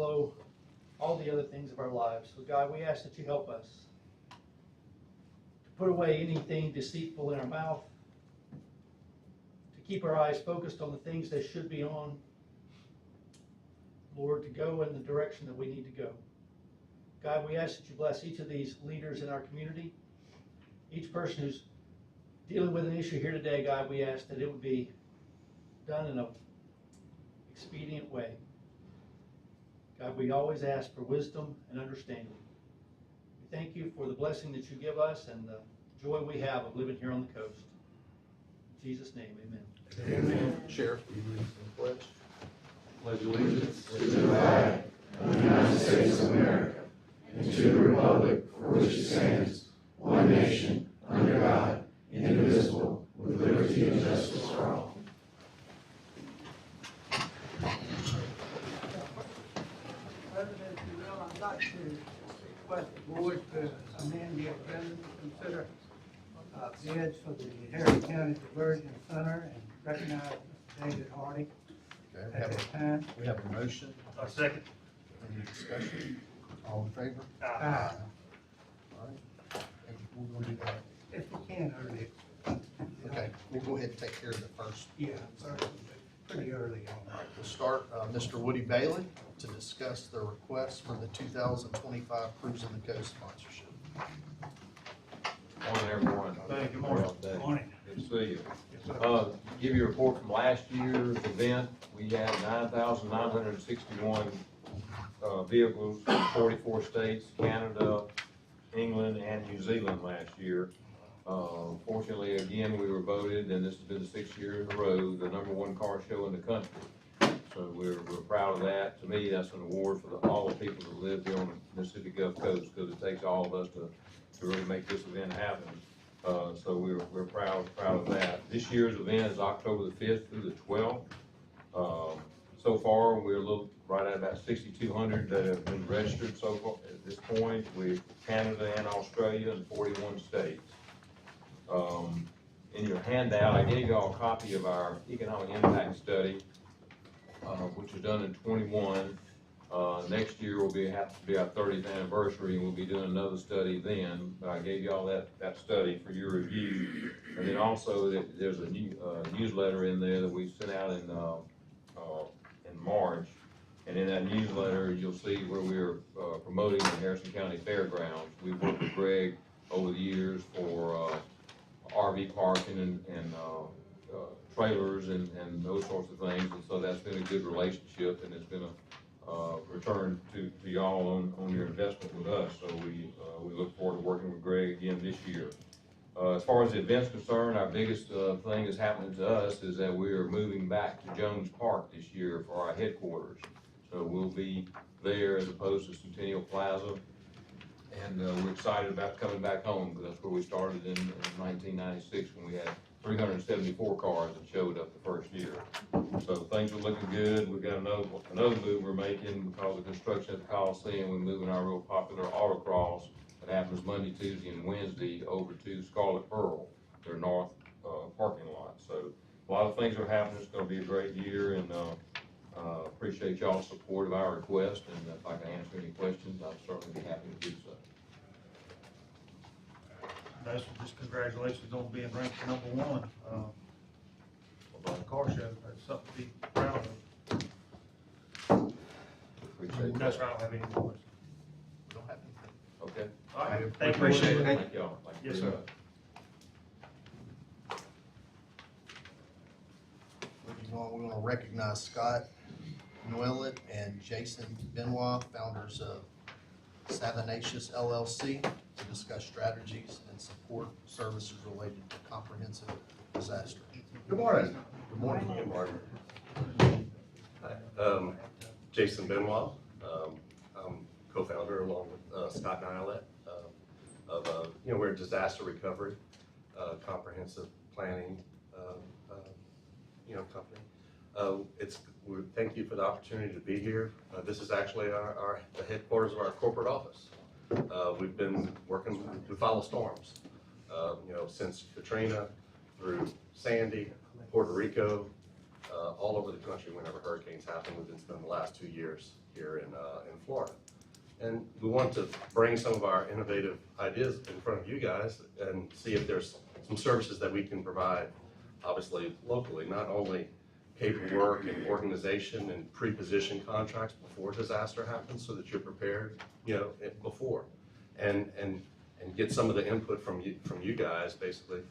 overflow all the other things of our lives. So God, we ask that you help us to put away anything deceitful in our mouth, to keep our eyes focused on the things they should be on, Lord, to go in the direction that we need to go. God, we ask that you bless each of these leaders in our community, each person who's dealing with an issue here today. God, we ask that it would be done in an expedient way. God, we always ask for wisdom and understanding. We thank you for the blessing that you give us and the joy we have of living here on the coast. In Jesus' name, amen. Amen. Sheriff, will you read the pledge? Pledge allegiance to the flag of the United States of America and to the republic for which it stands, one nation, under God, indivisible, with liberty and justice for all. President, if you will, I'd like to request the board to amend the agenda to consider bids for the Harrison County Diversion Center and recognize Mr. David Hardy Okay, at this time. we have a motion. A second. Any discussion? All in favor? Aye. All right. And we're going to do that. If we can early. Okay, we'll go ahead and take care of the first. Yeah, pretty early on. All right, we'll start, Mr. Woody Bailey to discuss the request for the 2025 Cruising the Coast sponsorship. Morning, everyone. Hey, good morning. Morning. Good to see you. Yes, sir. Give you a report from last year's event. We had 9,961 vehicles from 44 states, Canada, England, and New Zealand last year. Fortunately, again, we were voted, and this has been the 6th year in a row, the #1 car show in the country. So we're proud of that. To me, that's an award for all the people that live here on the Mississippi Gulf Coast, because it takes all of us to really make this event happen. So we're proud of that. This year's event is October the 5th through the 12th. So far, we're a little right at about 6,200 that have been registered so far at this point, with Canada and Australia and 41 states. In your handout, I gave you all a copy of our economic impact study, which was done in 21. Next year will have to be our 30th anniversary, and we'll be doing another study then. But I gave you all that study for your review. And then also there's a new newsletter in there that we sent out in March. And in that newsletter, you'll see where we're promoting the Harrison County Fairgrounds. We've worked with Greg over the years for RV parking and trailers and those sorts of things. And so that's been a good relationship, and it's been a return to y'all on your investment with us. So we look forward to working with Greg again this year. As far as the event's concerned, our biggest thing that's happening to us is that we are moving back to Jones Park this year for our headquarters. So we'll be there as opposed to Centennial Plaza. And we're excited about coming back home, because that's where we started in 1996, when we had 374 cars that showed up the first year. So things are looking good. We've got another move we're making because of construction at the Coliseum. We're moving our real popular autocross that happens Monday, Tuesday, and Wednesday over to Scarlet Pearl, their north parking lot. So a lot of things are happening. It's going to be a great year, and appreciate y'all's support of our request. And if I can answer any questions, I'll certainly be happy to do so. That's just congratulations on being ranked #1 by the car show. That's something to be proud of. Appreciate That's that. right, I don't have any more questions. We don't have anything. Okay. All right, We thank you. appreciate it. Thank y'all. Yes, sir. We want to recognize Scott Noelit and Jason Benoit, founders of Savanacious LLC, to discuss strategies and support services related to comprehensive disaster. Good morning. Good morning. Good morning. Hi, Jason Benoit. I'm co-founder along with Scott Nilet of we're a disaster recovery, comprehensive planning, company. Thank you for the opportunity to be here. This is actually the headquarters of our corporate office. We've been working to follow storms, since Katrina through Sandy, Puerto Rico, all over the country whenever hurricanes happen. We've been spending the last 2 years here in Florida. And we want to bring some of our innovative ideas in front of you guys and see if there's some services that we can provide, obviously locally, not only paperwork and organization and pre-position contracts before disaster happens so that you're prepared, before. And get some of the input from you guys, basically,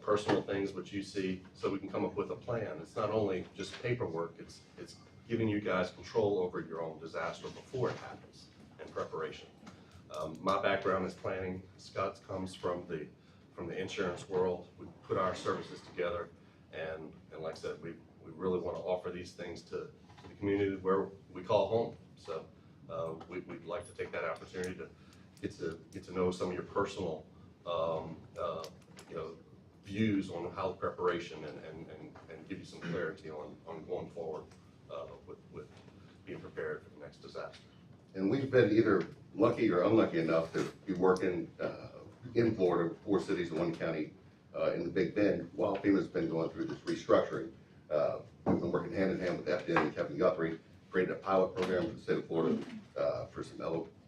personal things which you see, so we can come up with a plan. It's not only just paperwork, it's giving you guys control over your own disaster before it happens and preparation. My background is planning. Scott's comes from the insurance world. We put our services together, and like I said, we really want to offer these things to the community where we call home. So we'd like to take that opportunity to get to know some of your personal views on how the preparation and give you some clarity on going forward with being prepared for the next disaster. And we've been either lucky or unlucky enough to be working in Florida, 4 cities and 1 county in the Big Bend, while FEMA's been going through this restructuring. We've been working hand in hand with FDN and Kevin Guthrie, created a pilot program for the state of Florida for some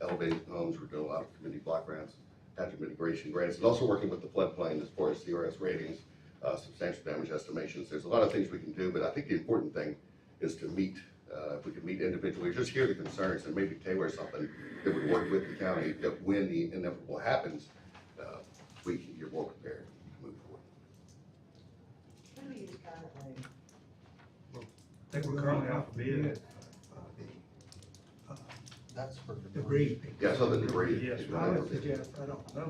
elevated homes. We're doing a lot of community block grants, hazard mitigation grants, and also working with the floodplain as far as CRS ratings, substantial damage estimations. There's a lot of things we can do, but I think the important thing is to meet, if we can meet individually, just hear the concerns and maybe tailor something that would work with the county, that when the inevitable happens, you're more prepared to move forward. Who do you use currently? I think we're currently out for bid. That's for Debris. Yeah, so the debris. Yes, I would suggest, I don't know,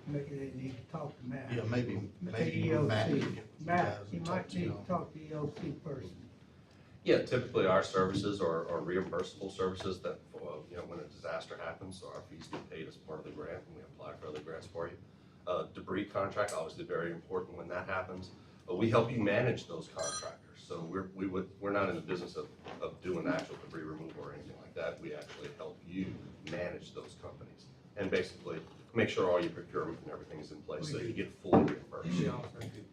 maybe they need to talk to Matt. Yeah, maybe The Matt EOC. can get you Matt, guys you and talk might to need them. to talk to the EOC person. Yeah, typically our services are reimbursable services that, when a disaster happens, so our fees get paid as part of the grant, and we apply for other grants for you. Debris contract, obviously very important when that happens. We help you manage those contractors. So we're not in the business of doing actual debris removal or anything like that. We actually help you manage those companies and basically make sure all your procurement and everything is in place so you get fully reimbursed. We also do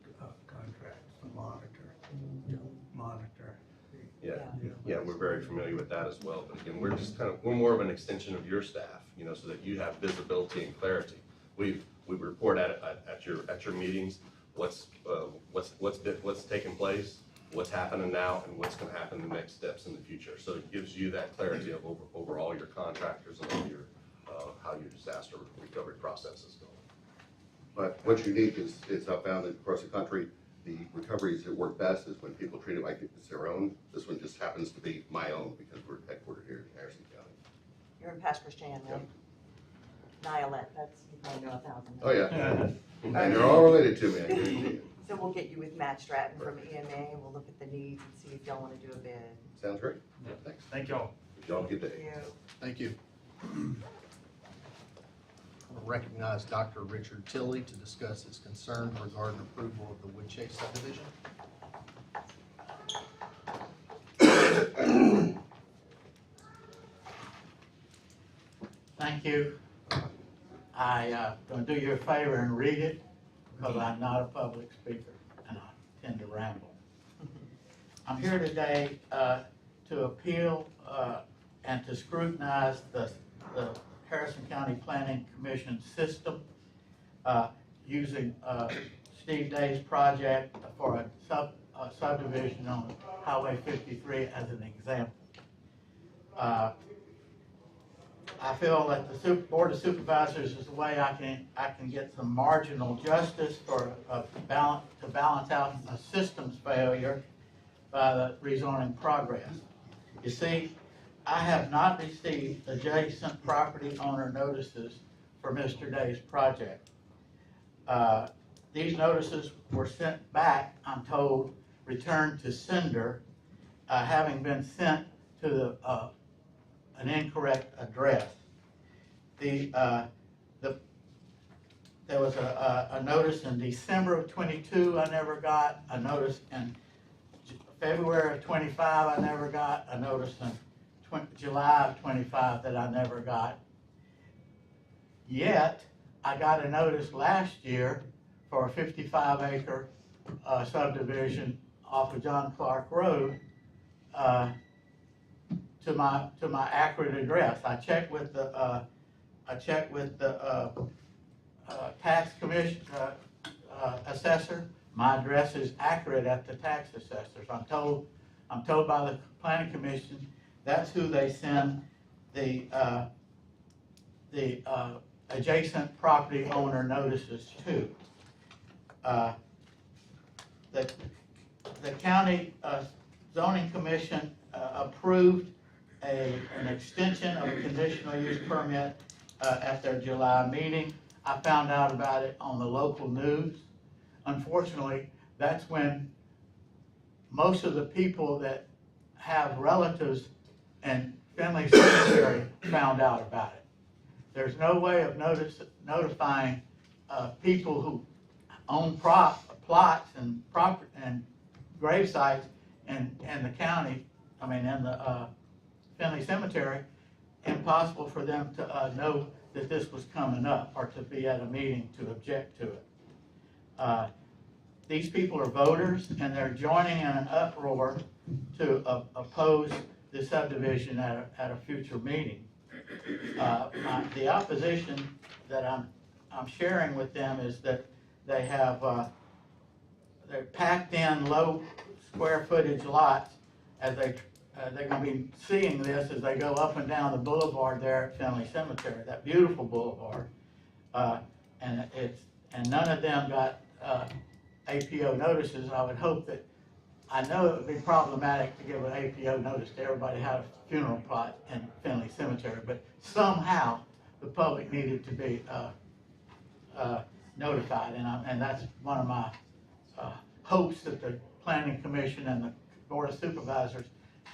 contracts to monitor. Yeah, we're very familiar with that as well. But again, we're more of an extension of your staff, so that you have visibility and clarity. We report at your meetings what's taking place, what's happening now, and what's going to happen the next steps in the future. So it gives you that clarity of over all your contractors and over your how your disaster recovery process is going. But what's unique is I found that across the country, the recoveries that work best is when people treat it like it's their own. This one just happens to be my own because we're headquartered here in Harrison County. You're in Pastor Shan, right? Niolette, that's, you probably know 1,000. Oh, yeah. And they're all related to me, I guarantee you. So we'll get you with Matt Stratton from EMA, and we'll look at the needs and see if y'all want to do a bid. Sounds great. Thanks. Thank y'all. Y'all have a good day. Thank you. I'll recognize Dr. Richard Tilley to discuss his concern regarding approval of the Wood Chase subdivision. Thank you. I gonna do you a favor and read it because I'm not a public speaker and I tend to ramble. I'm here today to appeal and to scrutinize the Harrison County Planning Commission system using Steve Day's project for a subdivision on Highway 53 as an example. I feel that the Board of Supervisors is the way I can get some marginal justice for to balance out a systems failure by the rezoning progress. You see, I have not received adjacent property owner notices for Mr. Day's project. These notices were sent back, I'm told, returned to sender, having been sent to an incorrect address. There was a notice in December of 22 I never got, a notice in February of 25 I never got, a notice in July of 25 that I never got. Yet, I got a notice last year for a 55-acre subdivision off of John Clark Road, to my accurate address. I checked with the tax commission, assessor. My address is accurate at the tax assessors. I'm told by the planning commission, that's who they send the adjacent property owner notices to. The county zoning commission approved an extension of a conditional use permit at their July meeting. I found out about it on the local news. Unfortunately, that's when most of the people that have relatives in Finley Cemetery found out about it. There's no way of notifying people who own plots and property and grave sites in the county, in the Finley Cemetery, impossible for them to know that this was coming up or to be at a meeting to object to it. These people are voters, and they're joining in an uproar to oppose the subdivision at a future meeting. The opposition that I'm sharing with them is that they have they're packed in low square footage lots as they're going to be seeing this as they go up and down the boulevard there at Finley Cemetery, that beautiful boulevard. And none of them got APO notices. I would hope that, I know it would be problematic to give an APO notice to everybody who had a funeral plot in Finley Cemetery, but somehow the public needed to be notified, and that's one of my hopes that the Planning Commission and the Board of Supervisors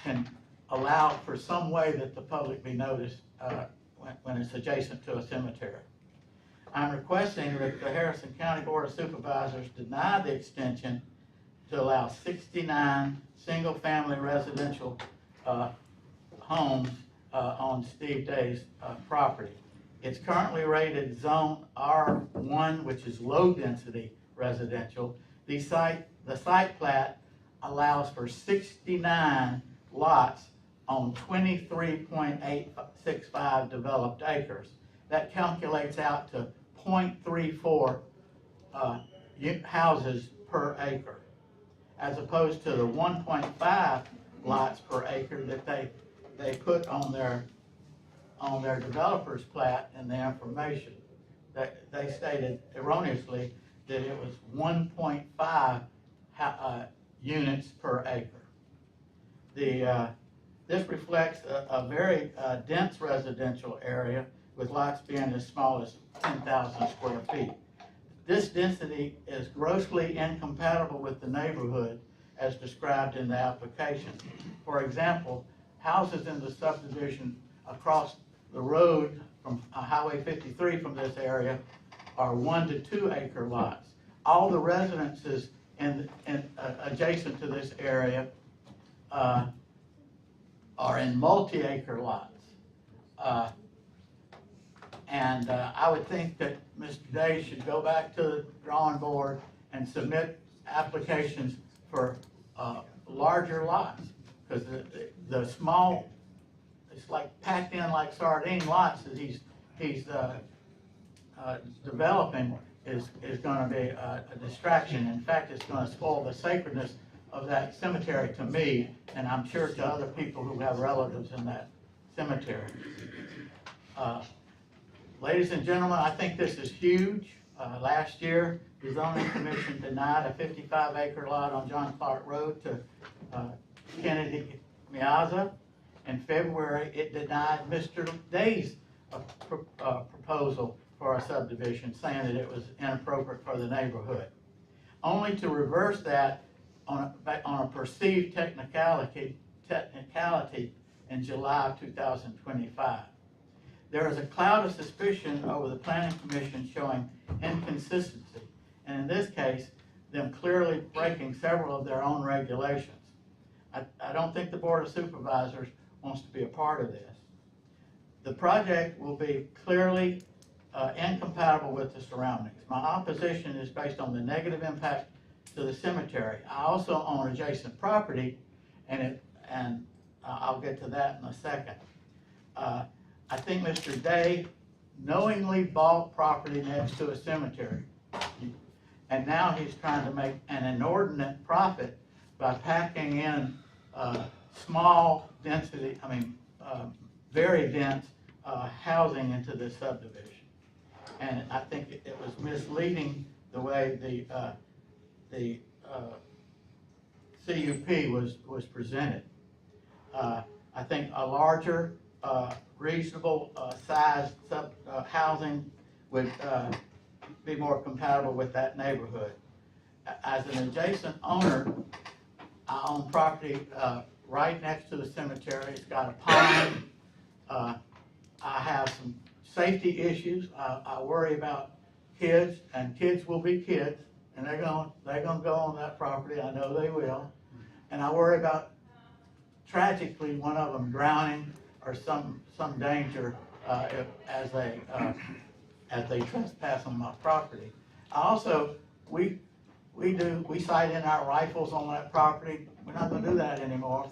can allow for some way that the public be noticed when it's adjacent to a cemetery. I'm requesting that the Harrison County Board of Supervisors deny the extension to allow 69 single-family residential homes on Steve Day's property. It's currently rated Zone R1, which is low-density residential. The site plat allows for 69 lots on 23.865 developed acres. That calculates out to 0.34 houses per acre, as opposed to the 1.5 lots per acre that they put on their developer's plat in the information. That they stated erroneously that it was 1.5 units per acre. This reflects a very dense residential area with lots being as small as 10,000 square feet. This density is grossly incompatible with the neighborhood as described in the application. For example, houses in the subdivision across the road from Highway 53 from this area are 1 to 2 acre lots. All the residences adjacent to this area are in multi-acre lots. I would think that Mr. Day should go back to the drawing board and submit applications for larger lots, because the small, it's like packed in like sardine lots that he's developing is going to be a distraction. In fact, it's going to spoil the sacredness of that cemetery to me, and I'm sure to other people who have relatives in that cemetery. Ladies and gentlemen, I think this is huge. Last year, the zoning commission denied a 55-acre lot on John Clark Road to Kennedy Miaza. In February, it denied Mr. Day's proposal for a subdivision, saying that it was inappropriate for the neighborhood, only to reverse that on a perceived technicality in July of 2025. There is a cloud of suspicion over the Planning Commission showing inconsistency, and in this case, them clearly breaking several of their own regulations. I don't think the Board of Supervisors wants to be a part of this. The project will be clearly incompatible with the surroundings. My opposition is based on the negative impact to the cemetery. I also own adjacent property, and I'll get to that in a second. I think Mr. Day knowingly bought property next to a cemetery. And now he's trying to make an inordinate profit by packing in small density, very dense housing into this subdivision. And I think it was misleading the way the CUP was presented. I think a larger, reasonable size housing would be more compatible with that neighborhood. As an adjacent owner, I own property right next to the cemetery. It's got a pond. I have some safety issues. I worry about kids, and kids will be kids, and they're gonna go on that property. I know they will. And I worry about tragically one of them drowning or some danger as they trespass on my property. I also, we sight in our rifles on that property. We're not gonna do that anymore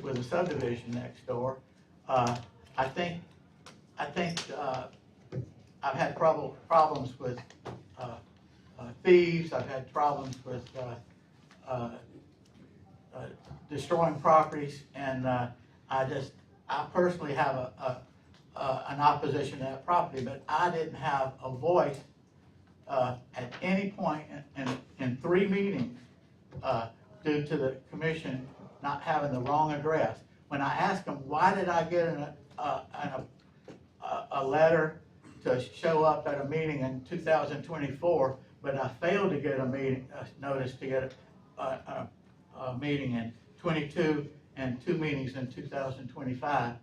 with a subdivision next door. I think I've had problems with thieves. I've had problems with destroying properties, and I personally have an opposition to that property, but I didn't have a voice at any point in 3 meetings due to the commission not having the wrong address. When I asked them, why did I get a letter to show up at a meeting in 2024, but I failed to get a notice to get a meeting in 22 and 2 meetings in 2025,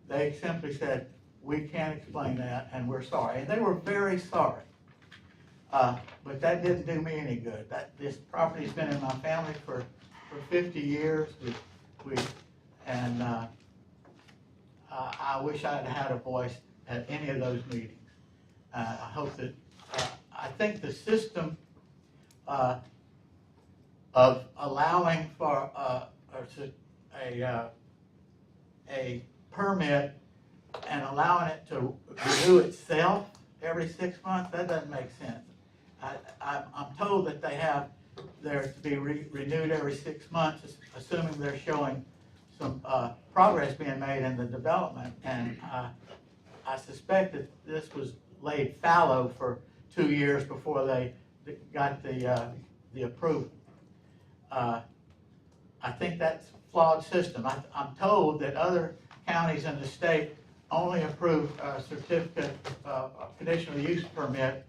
they simply said, we can't explain that and we're sorry. And they were very sorry. But that didn't do me any good. This property's been in my family for 50 years. I wish I had had a voice at any of those meetings. I hope that, I think the system of allowing for a permit and allowing it to renew itself every 6 months, that doesn't make sense. I'm told that they're to be renewed every 6 months, assuming they're showing some progress being made in the development. And I suspect that this was laid fallow for 2 years before they got the approval. I think that's a flawed system. I'm told that other counties in the state only approve a certificate, a conditional use permit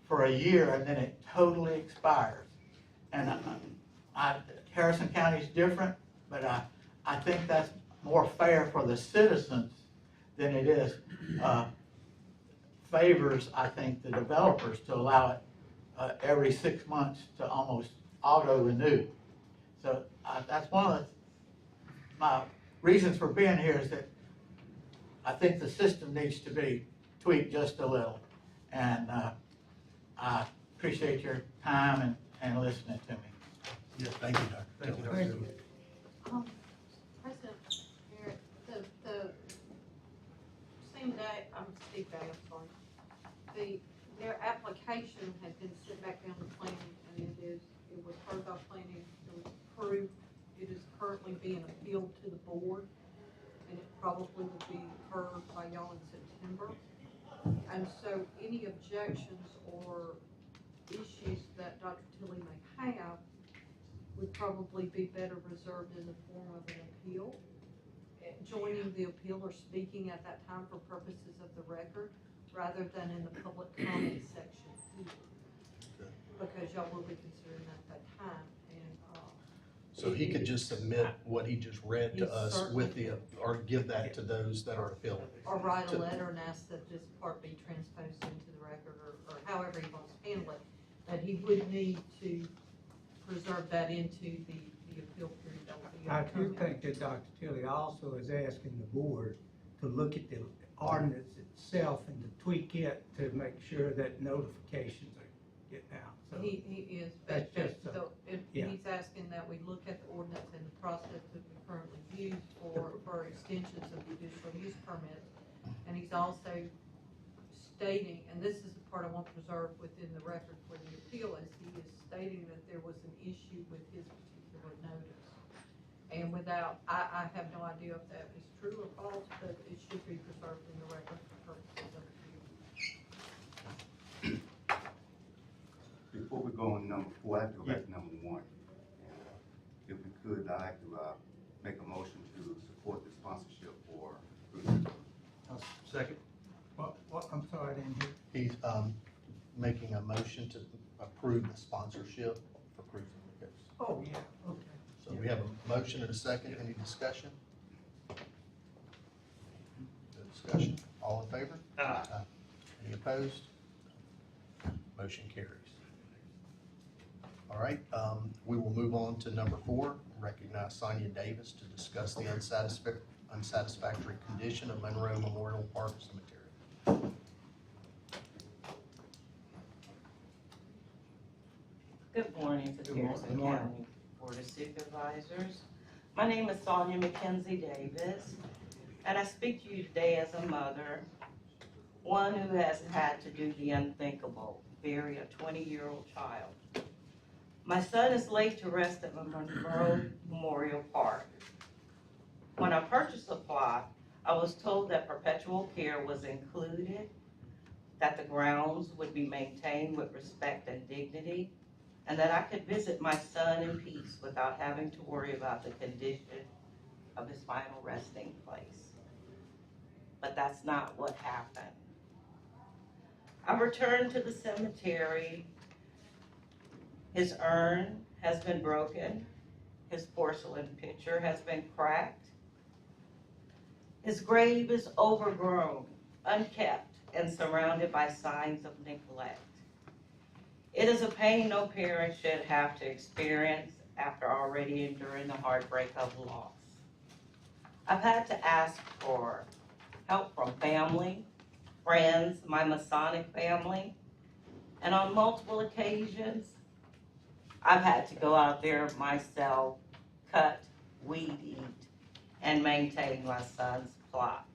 for a year, and then it totally expires. And Harrison County is different, but I think that's more fair for the citizens than it is favors, I think, the developers to allow it every 6 months to almost auto-renew. So that's one of my reasons for being here, is that I think the system needs to be tweaked just a little. And I appreciate your time and listening to me. Yeah, thank you, Dr. Thank you, Taylor. Dr. Taylor. President Barrett, the same day, I'm Steve Day, I'm sorry. Their application had been sent back down to planning, and it was heard by planning, it was approved. It is currently being appealed to the board, and it probably will be heard by y'all in September. And so any objections or issues that Dr. Tilley may have would probably be better reserved in the form of an appeal. Joining the appeal or speaking at that time for purposes of the record, rather than in the public comment section here. Because y'all will be considering at that time. And So he could just submit what he just read to us with or give that to those that are appealing. or write a letter and ask that this part be transposed into the record, or however he wants to handle it. But he would need to preserve that into the appeal period that will be I do upcoming. think that Dr. Tilley also is asking the board to look at the ordinance itself and to tweak it to make sure that notifications are getting out. so. He is, That's but just, yeah. he's asking that we look at the ordinance and the process that we currently use for extensions of conditional use permits. And he's also stating, and this is the part I want preserved within the record for the appeal, is he is stating that there was an issue with his particular notice. And without, I have no idea if that is true or false, but it should be preserved in the record for purposes of appeal. Before we go on number 4, I have to go back to number 1. And, if we could, I'd like to make a motion to support the sponsorship for cruise. Second. What, I'm sorry, I didn't hear. He's, making a motion to approve the sponsorship for cruising the coast. Oh, yeah, okay. So we have a motion and a second. Any discussion? No discussion. All in favor? Aye. Any opposed? Motion carries. All right, we will move on to number 4, recognize Sonia Davis to discuss the unsatisfactory condition of Monroe Memorial Park Cemetery. Good morning to the Good Harrison morning. County Board of Supervisors. My name is Sonia McKenzie Davis, and I speak to you today as a mother, one who has had to do the unthinkable, bury a 20-year-old child. My son is laid to rest at Monroe Memorial Park. When I purchased the plot, I was told that perpetual care was included, that the grounds would be maintained with respect and dignity, and that I could visit my son in peace without having to worry about the condition of his final resting place. But that's not what happened. I returned to the cemetery. His urn has been broken. His porcelain pitcher has been cracked. His grave is overgrown, unkept, and surrounded by signs of neglect. It is a pain no parent should have to experience after already enduring the heartbreak of loss. I've had to ask for help from family, friends, my Masonic family, and on multiple occasions, I've had to go out there myself, cut, weed eat, and maintain my son's plot.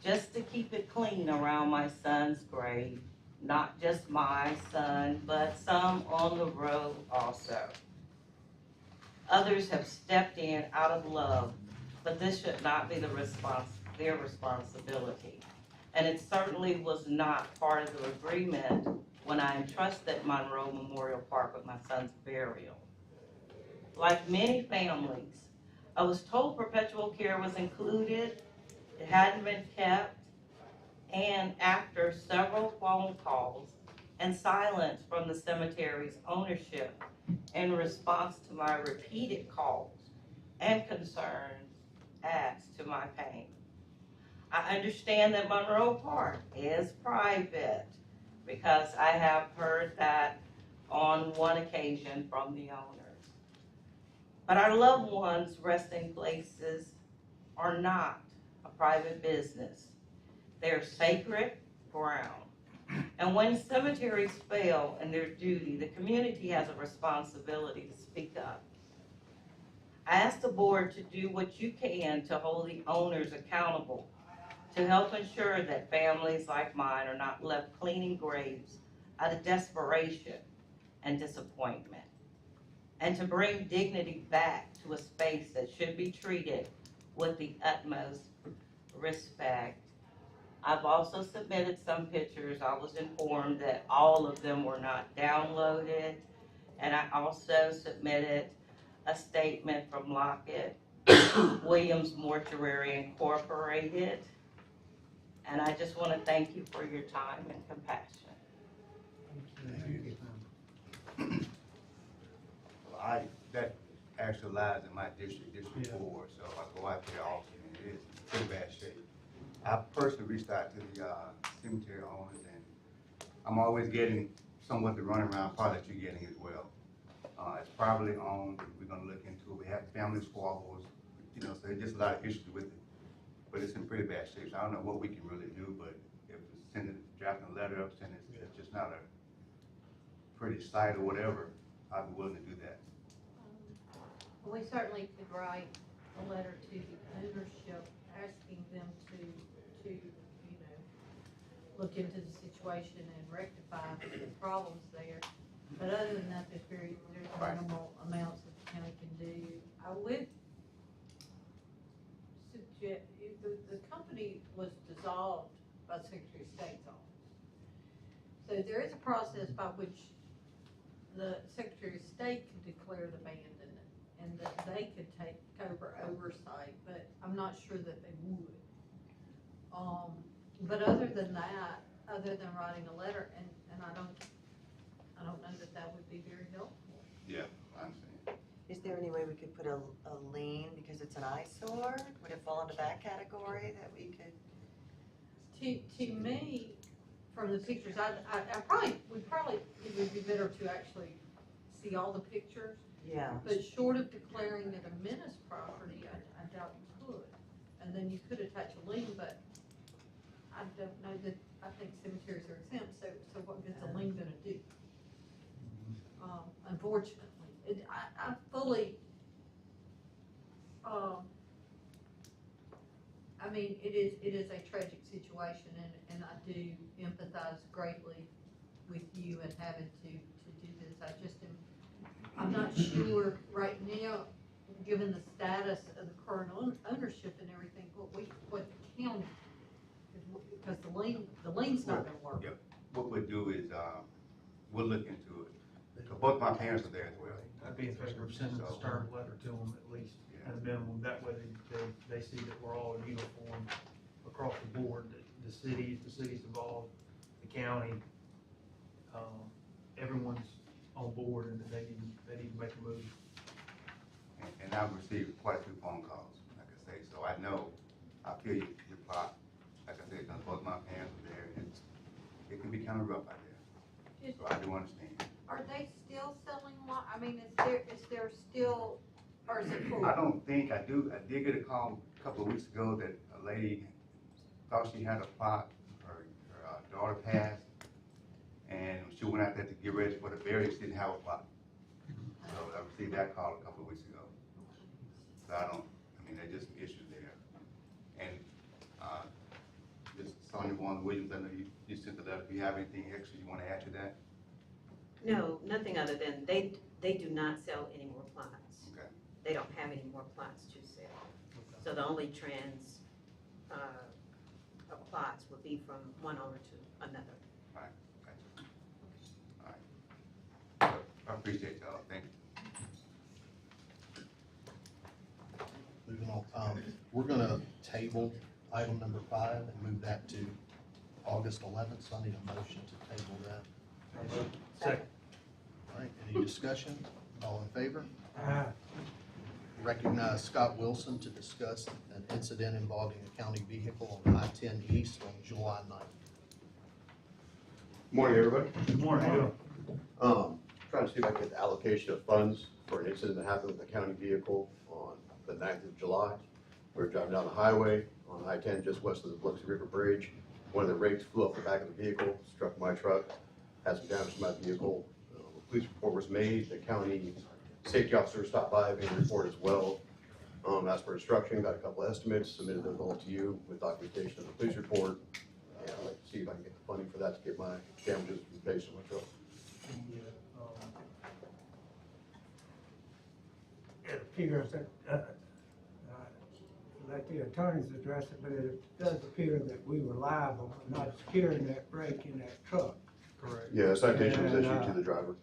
Just to keep it clean around my son's grave, not just my son, but some on the road also. Others have stepped in out of love, but this should not be their responsibility. And it certainly was not part of the agreement when I entrusted Monroe Memorial Park with my son's burial. Like many families, I was told perpetual care was included, it hadn't been kept, and after several phone calls and silence from the cemetery's ownership in response to my repeated calls and concerns adds to my pain. I understand that Monroe Park is private because I have heard that on one occasion from the owners. But our loved ones' resting places are not a private business. They're sacred ground. And when cemeteries fail in their duty, the community has a responsibility to speak up. I ask the board to do what you can to hold the owners accountable, to help ensure that families like mine are not left cleaning graves out of desperation and disappointment, and to bring dignity back to a space that should be treated with the utmost respect. I've also submitted some pictures. I was informed that all of them were not downloaded, and I also submitted a statement from Lockett Williams Mortuary Incorporated. And I just want to thank you for your time and compassion. Well, that actually lies in my district, District 4, so I go out there often, and it is in pretty bad shape. I personally reached out to the cemetery owners, and I'm always getting somewhat the runaround part that you're getting as well. It's privately owned, we're gonna look into it. We have family squabbles, so there's just a lot of issues with it. But it's in pretty bad shape, so I don't know what we can really do, but if it's drafting a letter up saying it's just not pretty site or whatever, I'd be willing to do that. We certainly could write a letter to the ownership asking them to, you know, look into the situation and rectify the problems there. But other than that, there's minimal amounts that the county can do. I would suggest, the company was dissolved by the Secretary of State's office. So there is a process by which the Secretary of State can declare it abandoned and that they could take over oversight, but I'm not sure that they would. But other than that, other than writing a letter, and I don't know that would be very helpful. Yeah, I understand. Is there any way we could put a lien, because it's an eyesore? Would it fall into that category that we could? To me, from the pictures, it would be better to actually see all the pictures. Yeah. But short of declaring it a menace property, I doubt you could. And then you could attach a lien, but I don't know that, I think cemeteries are exempt, so what good's a lien gonna do? Unfortunately, I fully, I mean, it is a tragic situation, and I do empathize greatly with you and having to do this. I'm not sure right now, given the status of the current ownership and everything, what the county, because the lien's not gonna work. Yep. What we'll do is, we'll look into it. 'Cause both my parents are there as well. I'd be in favor of sending a stern letter to them at least, at a minimum, that way they see that we're all in uniform across the board, that the city's involved, the county, everyone's on board and that they need to make a move. And I've received quite a few phone calls, like I say, so I know, I feel your plot. Like I said, 'cause both my parents are there, and it can be kind of rough out there. So I do understand. Are they still selling I mean, is there still, or is it full? I don't think, I did get a call a couple of weeks ago that a lady thought she had a plot, her daughter passed, and she went out there to get ready for the burial, she didn't have a plot. So I received that call a couple of weeks ago. So I mean, there's just some issues there. And, this Sonia Williams, I know you sent the letter, if you have anything extra you wanna add to that? No, nothing other than they do not sell any more plots. Okay. They don't have any more plots to sell. So the only of plots would be from one owner to another. All right. I appreciate y'all, thank you. Moving on, we're gonna table item number 5 and move that to August 11th, so I need a motion to table that. Second. All right, any discussion? All in favor? Recognize Scott Wilson to discuss an incident involving a county vehicle on I-10 East on July 9th. Morning, everybody. Good morning. Trying to see if I can get the allocation of funds for an incident that happened with a county vehicle on the 9th of July. We were driving down the highway on I-10 just west of the Biloxi River Bridge. One of the rakes flew off the back of the vehicle, struck my truck, had some damage to my vehicle. A police report was made. The county safety officer stopped by, made a report as well. Asked for instruction, got a couple estimates, submitted them all to you with documentation of the police report. And I'd like to see if I can get the funding for that to get my damages replaced on my truck. It appears that, let the attorneys address it, but it does appear that we were liable for not securing that brake in that truck. Correct. Yeah, a citation was And, issued to the driver.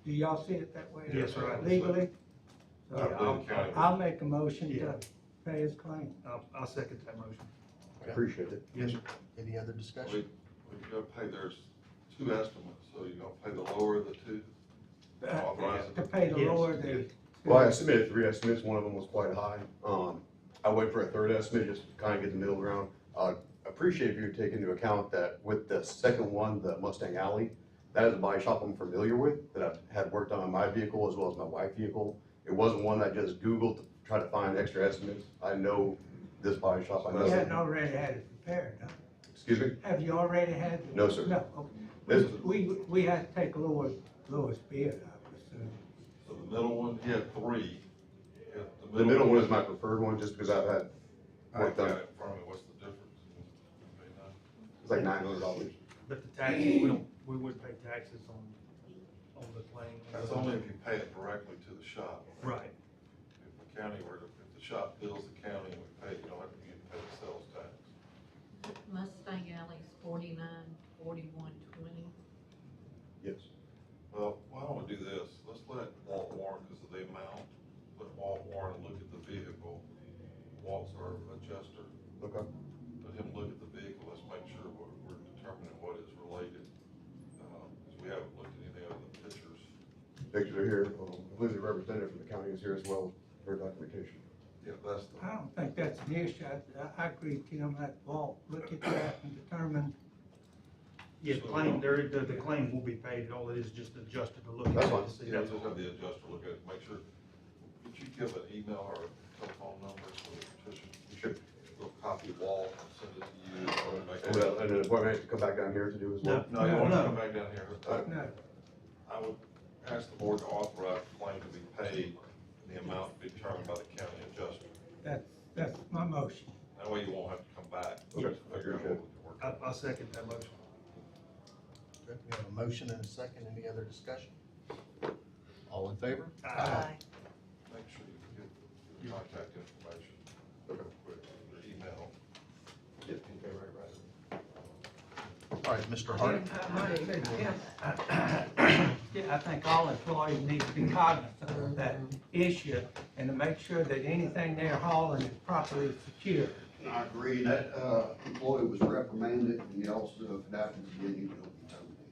Do y'all see it that way? Yes, sir. Legally? I believe the county- I'll make a motion Yeah. to pay his claim. I'll second that motion. Okay. Appreciate it. Yes, sir. Any other discussion? We've got to pay, there's 2 estimates, so you're gonna pay the lower of the 2? Authorize it. To pay the Yes. lower the. Well, I submitted 3 estimates, one of them was quite high. I wait for a 3rd estimate, just to kind of get the middle ground. Appreciate if you would take into account that with the second one, the Mustang Alley, that is a body shop I'm familiar with, that I've had worked on my vehicle as well as my wife's vehicle. It wasn't one I just Googled to try to find extra estimates. I know this body shop, I know. You hadn't already had it repaired, huh? Excuse me? Have you already had it? No, sir. No, okay. This, We have to take lowest bid, I presume. So the middle one, he had three. He had the middle one is my preferred one, just because I've had I work got done. it in front of me, what's the difference? It's like $900. But the taxes, we wouldn't pay taxes on the claim. That's only if you pay it directly to the shop. Right. If the county were to, if the shop bills the county and we pay, you don't have to pay the sales tax. Mustang Alley's 494120. Yes. Well, why don't we do this? Let's let Walt Warren, because of the amount, let Walt Warren look at the vehicle. Walt's our adjuster. Okay. Let him look at the vehicle. Let's make sure we're determining what is related. Because we haven't looked at anything other than pictures. Pictures are here. I believe the representative from the county is here as well for documentation. Yeah, that's the. I don't think that's an issue. I agree, Tim, let Walt look at that and determine. Yeah, the claim, the claim will be paid, all it is just adjusted to look at. That's it fine. to see Yeah, that's just all. have the adjuster look at it, make sure. Could you give an email or a telephone number for the petition? Sure. We'll copy Walt and send it to you. Or make And an appointment to come back down here to do as well? No, you want No. to come back down here. No, I would ask the board to authorize the claim to be paid in the amount determined by the county adjuster. that's my motion. That way you won't have to come back. Okay. Figure out what we can work. I'll second that motion. Okay, we have a motion and a second. Any other discussion? All in favor? Aye. Make sure you get your contact information. Quick, your email. All right, Mr. Hart. I think all employees need to be cognizant of that issue and to make sure that anything they're hauling is properly secured. I agree. That, employee was reprimanded, and he also, if it happens again, he will be terminated.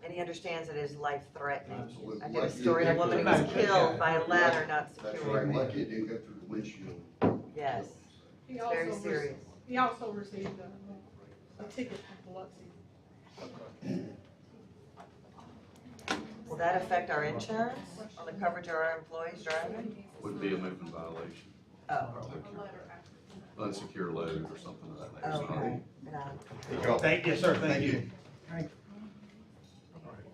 And he understands it is life-threatening. Absolutely. I did a story, a woman who was killed by a ladder not That's secured. right, lucky it didn't go through the windshield. Yes, He it's very also serious. He also received a ticket from Biloxi. Will that affect our insurance on the coverage of our employees driving? Would be a moving violation, Oh, unsecure load or something of that nature. okay. Thank you, sir, thank you. All right,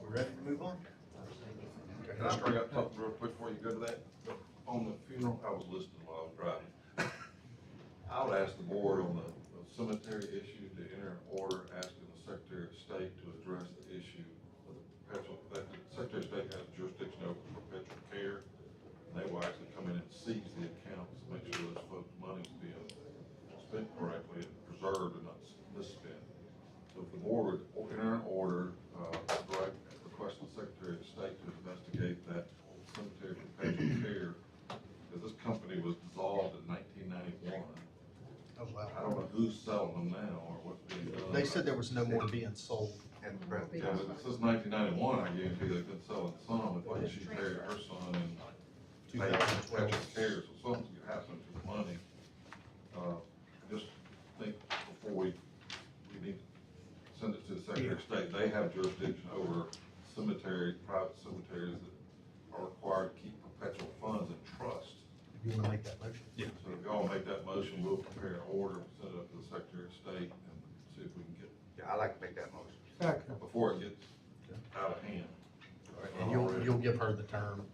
we're ready to move on? Can I bring up something real quick before you go to that? On the funeral, I was listening while I was driving. I would ask the board on the cemetery issue to enter an order asking the Secretary of State to address the issue of the perpetual, that the Secretary of State has jurisdiction over perpetual care. And they will actually come in and seize the accounts, make sure those folks' money's being spent correctly and preserved and not misspent. So if the board would enter an order, requesting the Secretary of State to investigate that cemetery perpetual care, because this company was dissolved in 1991. Oh, wow. I don't know who's selling them now or what's being done. They said there was no more being sold. Yeah, but since 1991, I guarantee they've been selling some, if like she buried her son and paid perpetual care, so something's gonna happen to the money. Just think before we need to send it to the Secretary of State, they have jurisdiction over cemeteries, private cemeteries that are required to keep perpetual funds in trust. You want to make that motion? Yeah. So if y'all make that motion, we'll prepare an order, send it up to the Secretary of State and see if we can get, Yeah, I'd like to make that motion. Second. before it gets out of hand. And you'll give her the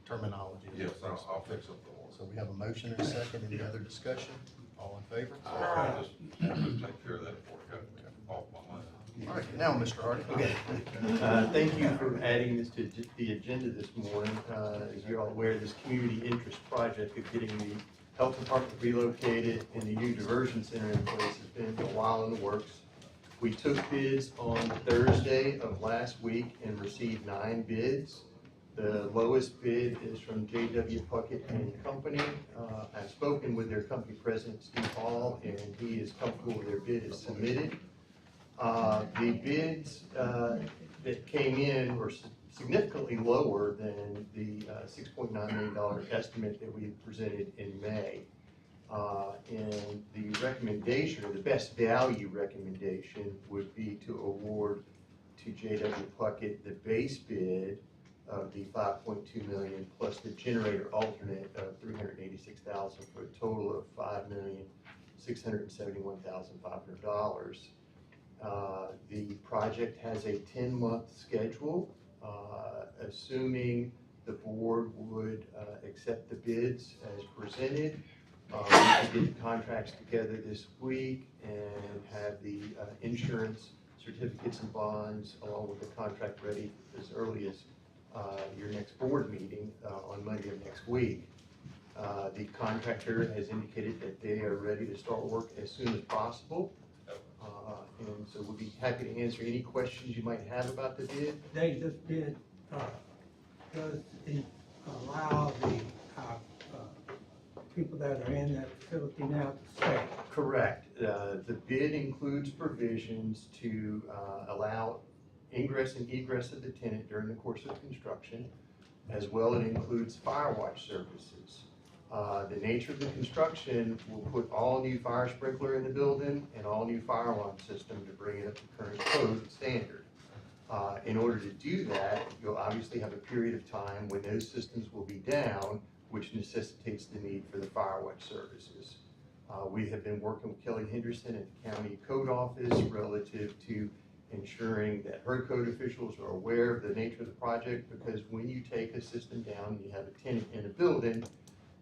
terminology. Yes, I'll fix up the order. So we have a motion and a second. Any other discussion? All in favor? I just wanted to take care of that before it got off my mind. All right, now, Mr. Hardy. Okay. Thank you for adding this to the agenda this morning. As you're all aware, this community interest project of getting the health department relocated and the new diversion center in place has been a while in the works. We took bids on Thursday of last week and received 9 bids. The lowest bid is from J.W. Puckett and Company. I've spoken with their company president, Steve Hall, and he is comfortable with their bid is submitted. The bids that came in were significantly lower than the $6.9 million estimate that we presented in May. And the recommendation, or the best value recommendation, would be to award to J.W. Puckett the base bid of the $5.2 million plus the generator alternate of $386,000 for a total of $5,671,500. The project has a 10-month schedule, assuming the board would accept the bids as presented. We can get the contracts together this week and have the insurance certificates and bonds along with the contract ready as early as your next board meeting on Monday of next week. The contractor has indicated that they are ready to start work as soon as possible. And so we'll be happy to answer any questions you might have about the bid. Dave, this bid, does it allow the, people that are in that facility now to stay? Correct. The bid includes provisions to allow ingress and egress of the tenant during the course of construction, as well as it includes fire watch services. The nature of the construction will put all new fire sprinkler in the building and all new fire alarm system to bring it up to current code standard. In order to do that, you'll obviously have a period of time when those systems will be down, which necessitates the need for the fire watch services. We have been working with Kelly Henderson at the county code office relative to ensuring that her code officials are aware of the nature of the project, because when you take a system down and you have a tenant in a building,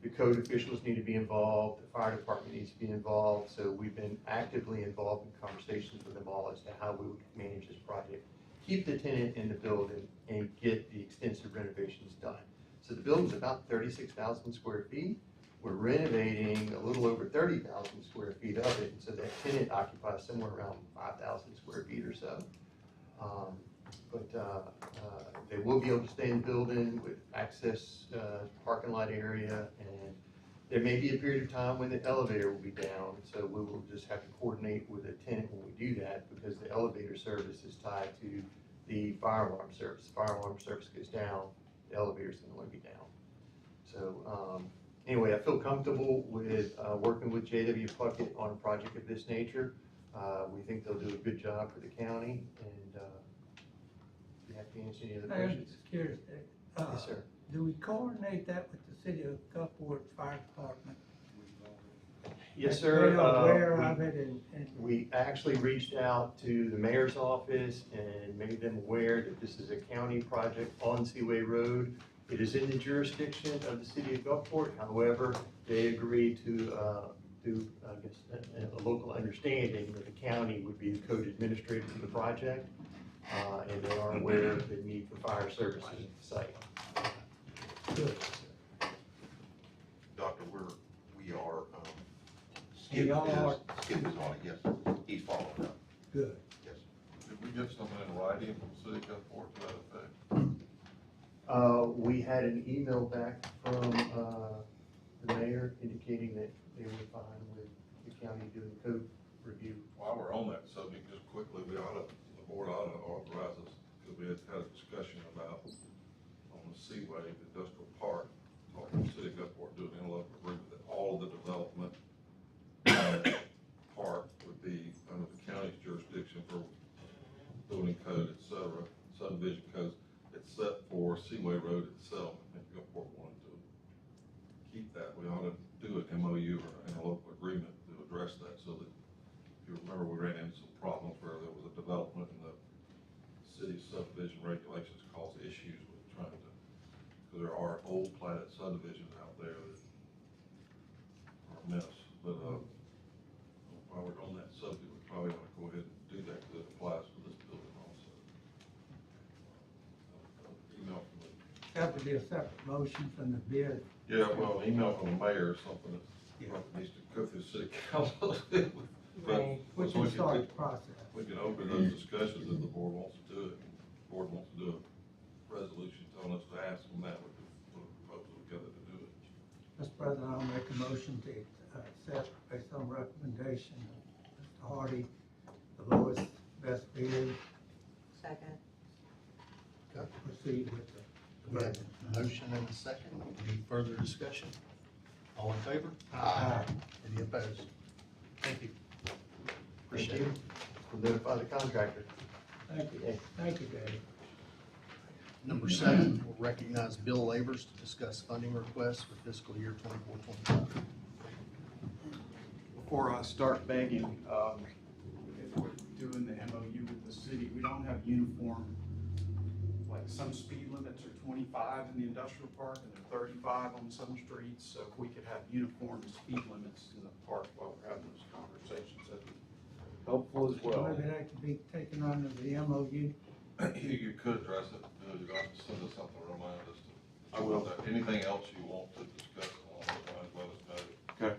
the code officials need to be involved, the fire department needs to be involved, so we've been actively involved in conversations with them all as to how we would manage this project. Keep the tenant in the building and get the extensive renovations done. So the building's about 36,000 square feet. We're renovating a little over 30,000 square feet of it, so that tenant occupies somewhere around 5,000 square feet or so. They will be able to stay in the building with access, parking lot area, and there may be a period of time when the elevator will be down, so we will just have to coordinate with the tenant when we do that, because the elevator service is tied to the fire alarm service. The fire alarm service goes down, the elevator's going to be down. So anyway, I feel comfortable with working with J.W. Puckett on a project of this nature. We think they'll do a good job for the county, and you have to answer any other I'm questions. just curious, Dave. Yes, sir. Do we coordinate that with the city of Gulfport Fire Department? Yes, sir. They are aware of it and We actually reached out to the mayor's office and made them aware that this is a county project on Seaway Road. It is in the jurisdiction of the city of Gulfport. However, they agreed to I guess, a local understanding that the county would be the code administrator for the project. And they are aware of the need for fire services at the site. good. Doctor, we are, We Skip are- Skip is on it, yes, he's following up, Good. yes. Did we get something in writing from the city of Gulfport to that effect? We had an email back from the mayor indicating that they were fine with the county doing code review. While we're on that subject, just quickly, the board ought to authorize us, because we had a discussion about on the Seaway Industrial Park, talking to the city of Gulfport, doing an interlocal agreement that all of the development park would be under the county's jurisdiction for building code, et cetera, subdivision codes, except for Seaway Road itself. I think Gulfport wanted to keep that. We ought to do an MOU or an interlocal agreement to address that, so that, if you remember, we ran into some problems where there was a development and the city subdivision regulations caused issues with trying to, because there are old platted subdivisions out there that are a mess. But, while we're on that subject, we probably ought to go ahead and do that, because it applies to this building also. Email from the, Have to be a separate motion from the bid. yeah, well, email from the mayor is something that needs to go through city council. But We so can start the process. we can open those discussions if the board wants to do it. If the board wants to do a resolution telling us to ask them that, we can put a proposal together to do it. Mr. President, I'll make a motion to accept based on recommendation of Mr. Hardy, the lowest, best bid, Second. proceed with the. We have a motion and a second. Any further discussion? All in favor? Aye. Any opposed? Thank you. Appreciate it. We'll notify the contractor. Thank you, thank you, Dave. Number 7, we'll recognize Bill Labors to discuss funding requests for fiscal year 24-25. Before I start begging, doing the MOU with the city, we don't have uniform, like some speed limits are 25 in the industrial park and they're 35 on some streets. So if we could have uniform speed limits in the park while we're having those conversations, that'd be helpful as well. Maybe that could be taken under the MOU. You could address it, you'd have to send us something, remind us to. I will. Anything else you want to discuss along those lines, let us know. Okay.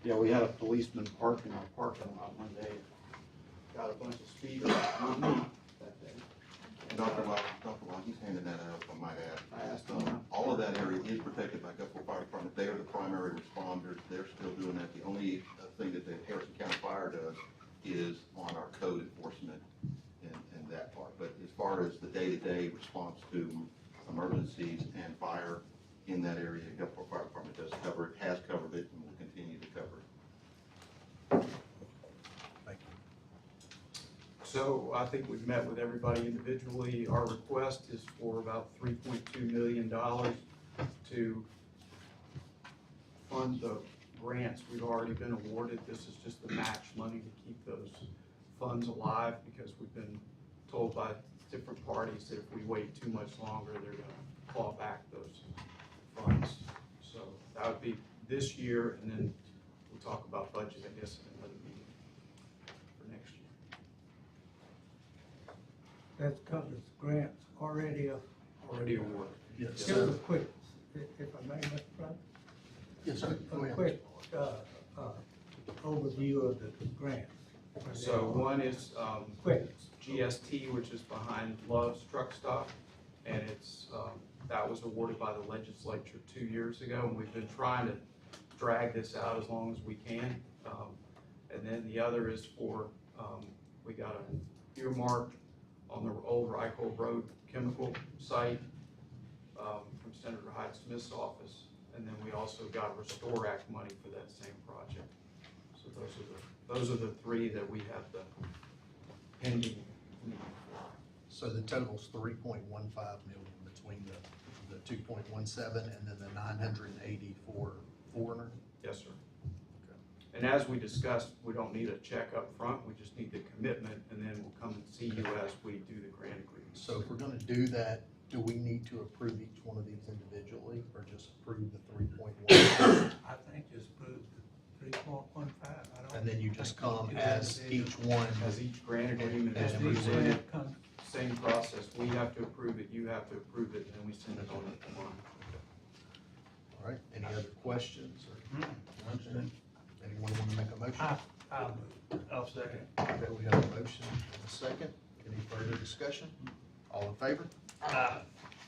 Yeah, we had a policeman park in our parking lot one day, got a bunch of speeders, not me, that day. Dr. Locke, he's handing that out, if I might add. I asked him, All of that area is protected by Gulfport Fire Department. They are the primary responders. They're still doing that. The only thing that the Harrison County Fire does is on our code enforcement and that part. But as far as the day-to-day response to emergencies and fire in that area, Gulfport Fire Department does cover it, has covered it, and will continue to cover it. Thank you. So I think we've met with everybody individually. Our request is for about $3.2 million to fund the grants we've already been awarded. This is just the match money to keep those funds alive, because we've been told by different parties that if we wait too much longer, they're gonna claw back those funds. So that would be this year, and then we'll talk about budget, I guess, in another meeting for next year. That's covers grants already, Already awarded. Yes, just a quick, if I may, Mr. President. Yes, sir. Go A ahead. quick, overview of the grants. So one is, Quick. GST, which is behind Love's Truck Stop, and it's, that was awarded by the legislature 2 years ago, and we've been trying to drag this out as long as we can. And then the other is for, we got an earmark on the old Reichel Road chemical site, from Senator Hyde Smith's office, and then we also got Restore Act money for that same project. So those are the three that we have the pending need for. So the total's 3.15 million between the 2.17 and then the 980 for foreigner? Yes, sir. And as we discussed, we don't need a check up front, we just need the commitment, and then we'll come and see you as we do the grant agreement. So if we're gonna do that, do we need to approve each one of these individually or just approve the 3.1? I think just put 3.15, I don't. And then you just think come we do as that each one? As each grant agreement And is then we presented, Come- same process, we have to approve it, you have to approve it, and then we send it on to the line. All right, any other questions or? Anyone want to make a motion? I'll second. Okay, we have a motion and a second. Any further discussion? All in favor?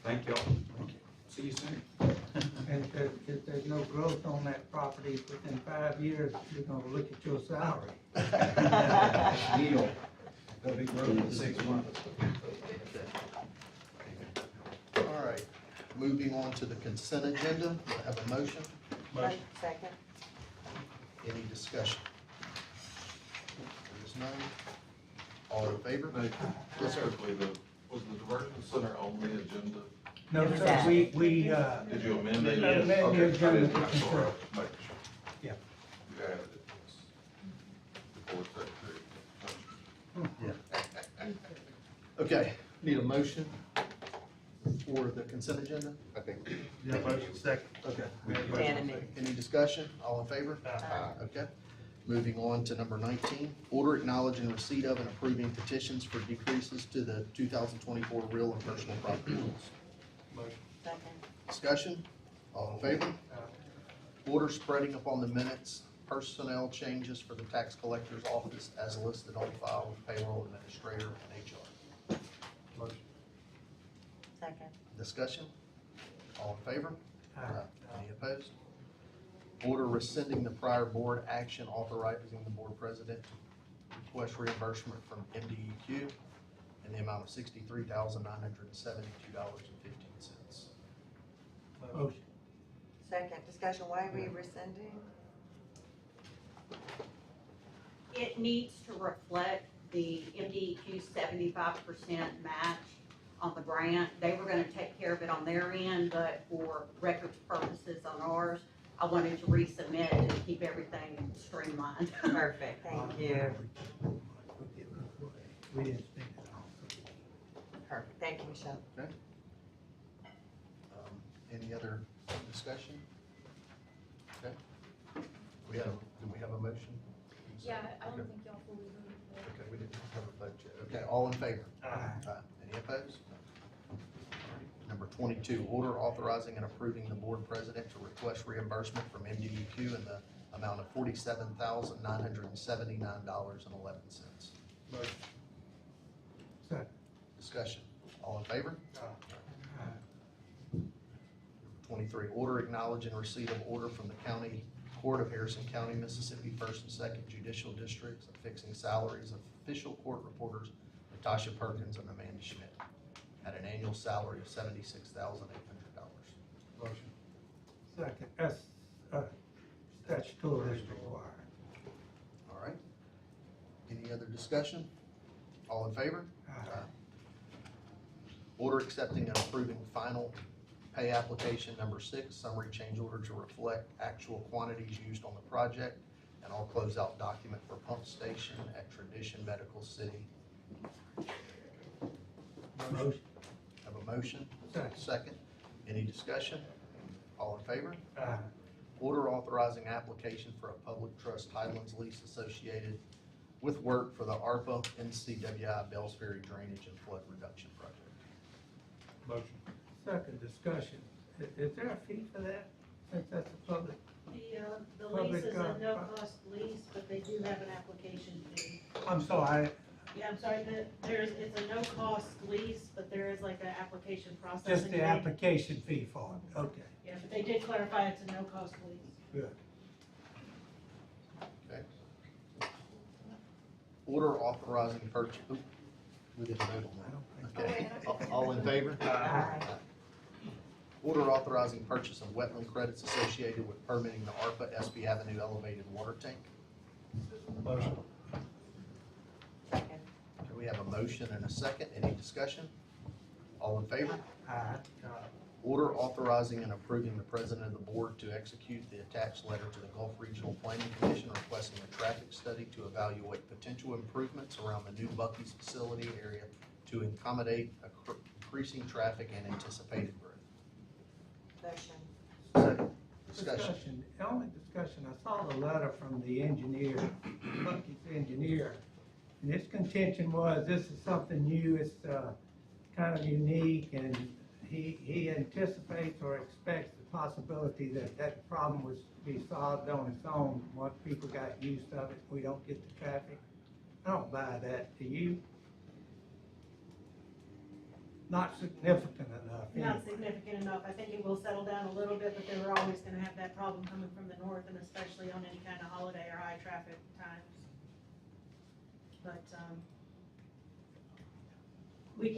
Thank y'all. See you soon. And if there's no growth on that property within 5 years, you're gonna look at your salary. Deal. There'll be growth in 6 months. All right, moving on to the consent agenda. Do I have a motion? Second. Any discussion? There is none. All in favor? Yes, sir. Was the diversion center on the agenda? No, Yes, sir, sir. we, Did you amend it? Amend the Okay, I agenda didn't- to I'm sorry. consider. Making sure. Yeah. You added it. Before secretary. Okay, need a motion for the consent agenda? I think. yeah, motion second. Okay. Unanimous. Any discussion? All in favor? Okay. Moving on to number 19, order acknowledging receipt of and approving petitions for decreases to the 2024 real and personal property rules. Second. Discussion? All in favor? Order spreading upon the minutes personnel changes for the tax collector's office as listed on file with payroll administrator and HR. Second. Discussion? All in favor? Any opposed? Order rescinding the prior board action authorizing the board president to request reimbursement from MDEQ in the amount of $63,972.15. Motion. Second. Discussion, why are we rescinding? It needs to reflect the MDEQ 75% match on the grant. They were gonna take care of it on their end, but for records purposes on ours, I wanted to resubmit to keep everything straight streamlined. Perfect, thank you. We didn't spend it all. Perfect, thank you, Michelle. Any other discussion? Okay. Do we have a motion? Yeah, I don't Okay. think y'all fully voted for it. Okay, we didn't have a vote yet. Okay, all in favor? Aye. Any opposed? Number 22, order authorizing and approving the board president to request reimbursement from MDEQ in the amount of $47,979.11. Motion. Second. Discussion. All in favor? Aye. 23, order acknowledging receipt of order from the County Court of Harrison County, Mississippi, 1st and 2nd Judicial Districts, fixing salaries of official court reporters Natasha Perkins and Amanda Schmidt at an annual salary of $76,800. Motion. Second, that's statutory required. All right. Any other discussion? All in favor? Aye. Order accepting and approving final pay application number 6, summary change order to reflect actual quantities used on the project and all closeout document for pump station at Tradition Medical City. Motion. Have a motion? Second. Second. Any discussion? All in favor? Aye. Order authorizing application for a public trust Highlands lease associated with work for the ARPA NCWI Bells Ferry Drainage and Flood Reduction Project. Motion. Second, discussion. Is there a fee for that, since that's a public? The Public, lease is a uh, no-cost lease, but they do have an application fee. I'm sorry, Yeah, I'm sorry, it's a no-cost lease, but there is like an application process. just and the you need- application fee for it, okay, Yeah, but they did clarify it's a no-cost lease. good. Okay. Order authorizing purchase, we didn't vote on that. Okay. All in favor? Aye. Order authorizing purchase of wetland credits associated with permitting the ARPA SB Avenue elevated water tank. Motion. Second. Okay, we have a motion and a second. Any discussion? All in favor? Aye. Order authorizing and approving the president of the board to execute the attached letter to the Gulf Regional Planning Commission requesting a traffic study to evaluate potential improvements around the new Buc-ee's facility area to accommodate increasing traffic and anticipated growth. Motion. Second. Discussion. The only discussion, I saw the letter from the engineer, Bucky's engineer, and his contention was this is something new, it's kind of unique, and he anticipates or expects the possibility that that problem would be solved on its own once people got used of it, we don't get the traffic. I don't buy that, do you? Not significant enough. Not anyway. significant enough. I think it will settle down a little bit, but they were always gonna have that problem coming from the north, and especially on any kind of holiday or high traffic times. But, we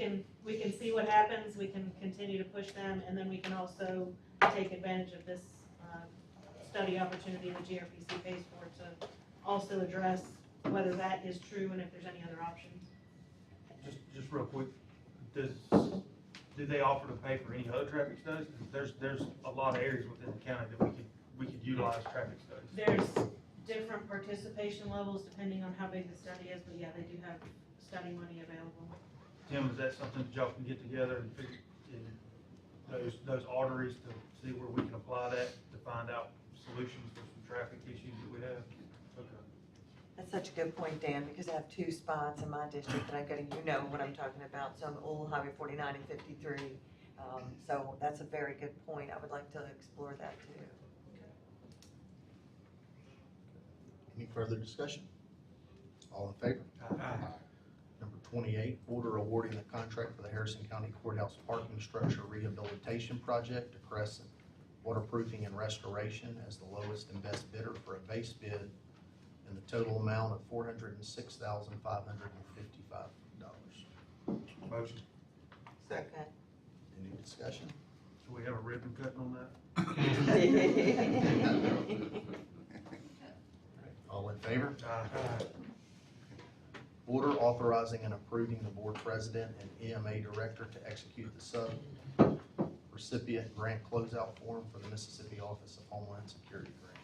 can see what happens, we can continue to push them, and then we can also take advantage of this, study opportunity the GRPC pays for to also address whether that is true and if there's any other options. Just real quick, do they offer to pay for any other traffic studies? 'Cause there's a lot of areas within the county that we could utilize traffic studies. There's different participation levels depending on how big the study is, but yeah, they do have study money available. Tim, is that something that y'all can get together and figure, in those arteries to see where we can apply that to find out solutions for some traffic issues that we have? Okay. That's such a good point, Dan, because I have 2 spots in my district that I go to, you know what I'm talking about, so I'm Old Highway 49 and 53. So that's a very good point. I would like to explore that too. Any further discussion? All in favor? Aye. Number 28, order awarding the contract for the Harrison County Courthouse Parking Structure Rehabilitation Project to Crescent Waterproofing and Restoration as the lowest and best bidder for a base bid in the total amount of $406,555. Motion. Second. Any discussion? Do we have a ribbon cutting on that? All in favor? Aye. Order authorizing and approving the board president and EMA director to execute the sub-recipient grant closeout form for the Mississippi Office of Homeland Security grant.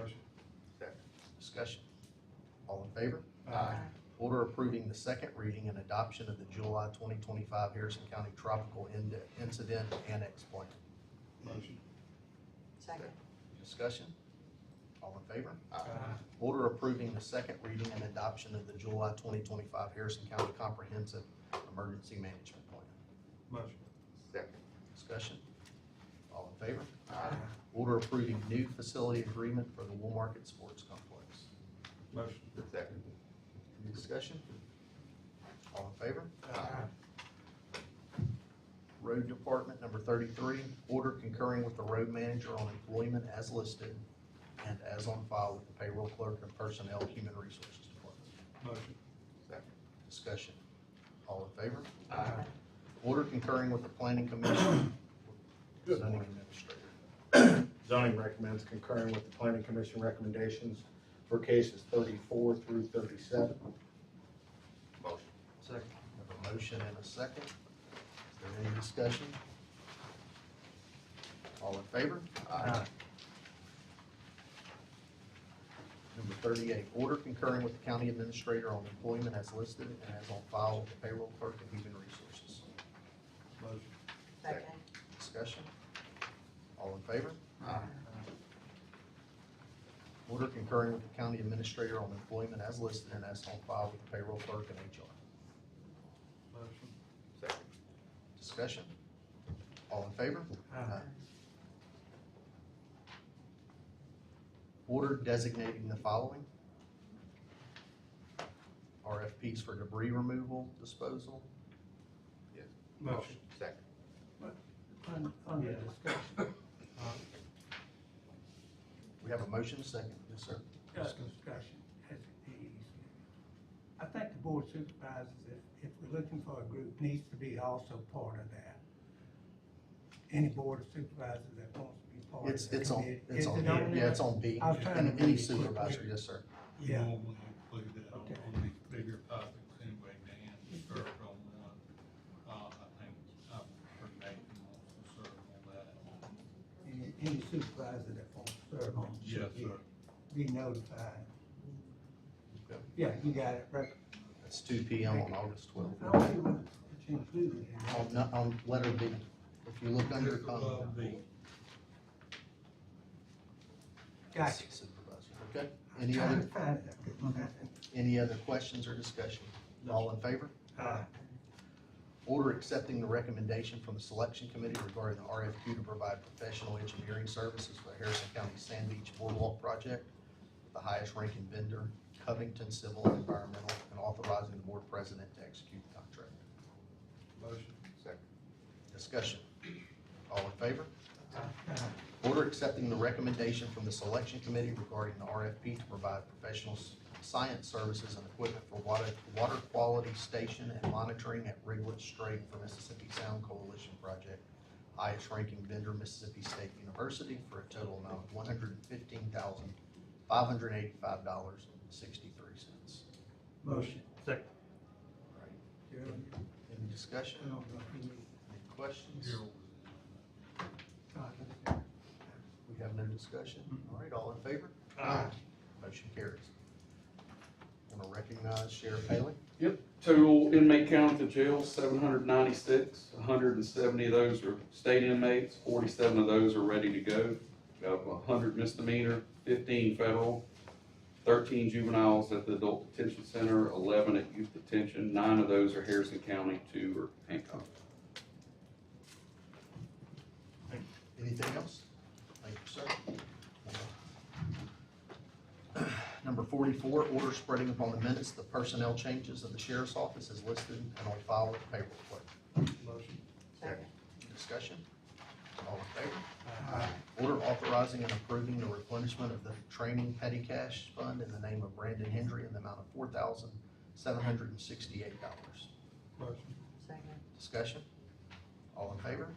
Motion. Discussion. All in favor? Aye. Order approving the second reading and adoption of the July 2025 Harrison County Tropical Incident Annex Plan. Motion. Second. Discussion. All in favor? Aye. Order approving the second reading and adoption of the July 2025 Harrison County Comprehensive Emergency Management Plan. Motion. Second. Discussion. All in favor? Aye. Order approving new facility agreement for the Woolmarket Sports Complex. Motion. Second. Any discussion? All in favor? Road Department, number 33, order concurring with the road manager on employment as listed and as on file with the payroll clerk and personnel human resources department. Motion. Second. Discussion. All in favor? Aye. Order concurring with the planning commission. Good Zoning morning. administrator. Zoning recommends concurring with the planning commission recommendations for cases 34 through 37. Motion. Second. Have a motion and a second. Is there any discussion? All in favor? Aye. Number 38, order concurring with the county administrator on employment as listed and as on file with the payroll clerk and human resources. Motion. Second. Discussion? All in favor? Order concurring with the county administrator on employment as listed and as on file with the payroll clerk and HR. Motion. Second. Discussion? All in favor? Aye. Order designating the following: RFPs for debris removal, disposal. Yes. Motion. Second. Under discussion, We have a motion, second. Yes, sir. just discussion, as it is. I think the board of supervisors, if we're looking for a group, needs to be also part of that. Any board of supervisors that wants to be part of It's, the it's on, committee. it's Is on, it yeah, there? it's on B. I was trying to And any read it quickly. supervisor, yes, sir. We Yeah. normally include that Okay. on these bigger topics anyway. Dan served on one. I think I've heard Nathan wants to serve on that. Any supervisor that wants to serve on it Yes, should sir. be notified. Okay. Yeah, you got it, right? That's 2 PM on August 12th. I don't see what you included in that. On letter B, if you look under Above B. Gotcha. supervisor, okay? Any other, any other questions or discussion? All in favor? Aye. Order accepting the recommendation from the selection committee regarding the RFQ to provide professional engineering services for the Harrison County Sand Beach Boardwalk project. The highest ranking vendor, Covington Civil and Environmental, and authorizing the board president to execute the contract. Motion. Second. Discussion. All in favor? Order accepting the recommendation from the selection committee regarding the RFP to provide professional science services and equipment for water quality station and monitoring at Riglet Strait for Mississippi Sound Coalition Project. Highest ranking vendor, Mississippi State University, for a total amount of $115,585.63. Motion. Second. Gerald, Any discussion? I don't know if you need. Any questions? Gerald We have no discussion. All right, all in favor? Aye. Motion carries. Want to recognize Sheriff Haley? Yep, total inmate count at the jail, 796. 170 of those are state inmates, 47 of those are ready to go. Got 100 misdemeanor, 15 federal, 13 juveniles at the adult detention center, 11 at youth detention. 9 of those are Harrison County, 2 are Hancock. Anything else? Thank you, sir. Number 44, order spreading upon the minutes the personnel changes of the sheriff's office as listed and on file with the payroll clerk. Motion. Second. Discussion? All in favor? Aye. Order authorizing and approving the replenishment of the training petty cash fund in the name of Brandon Hendry in the amount of $4,768. Motion. Second. Discussion? All in favor?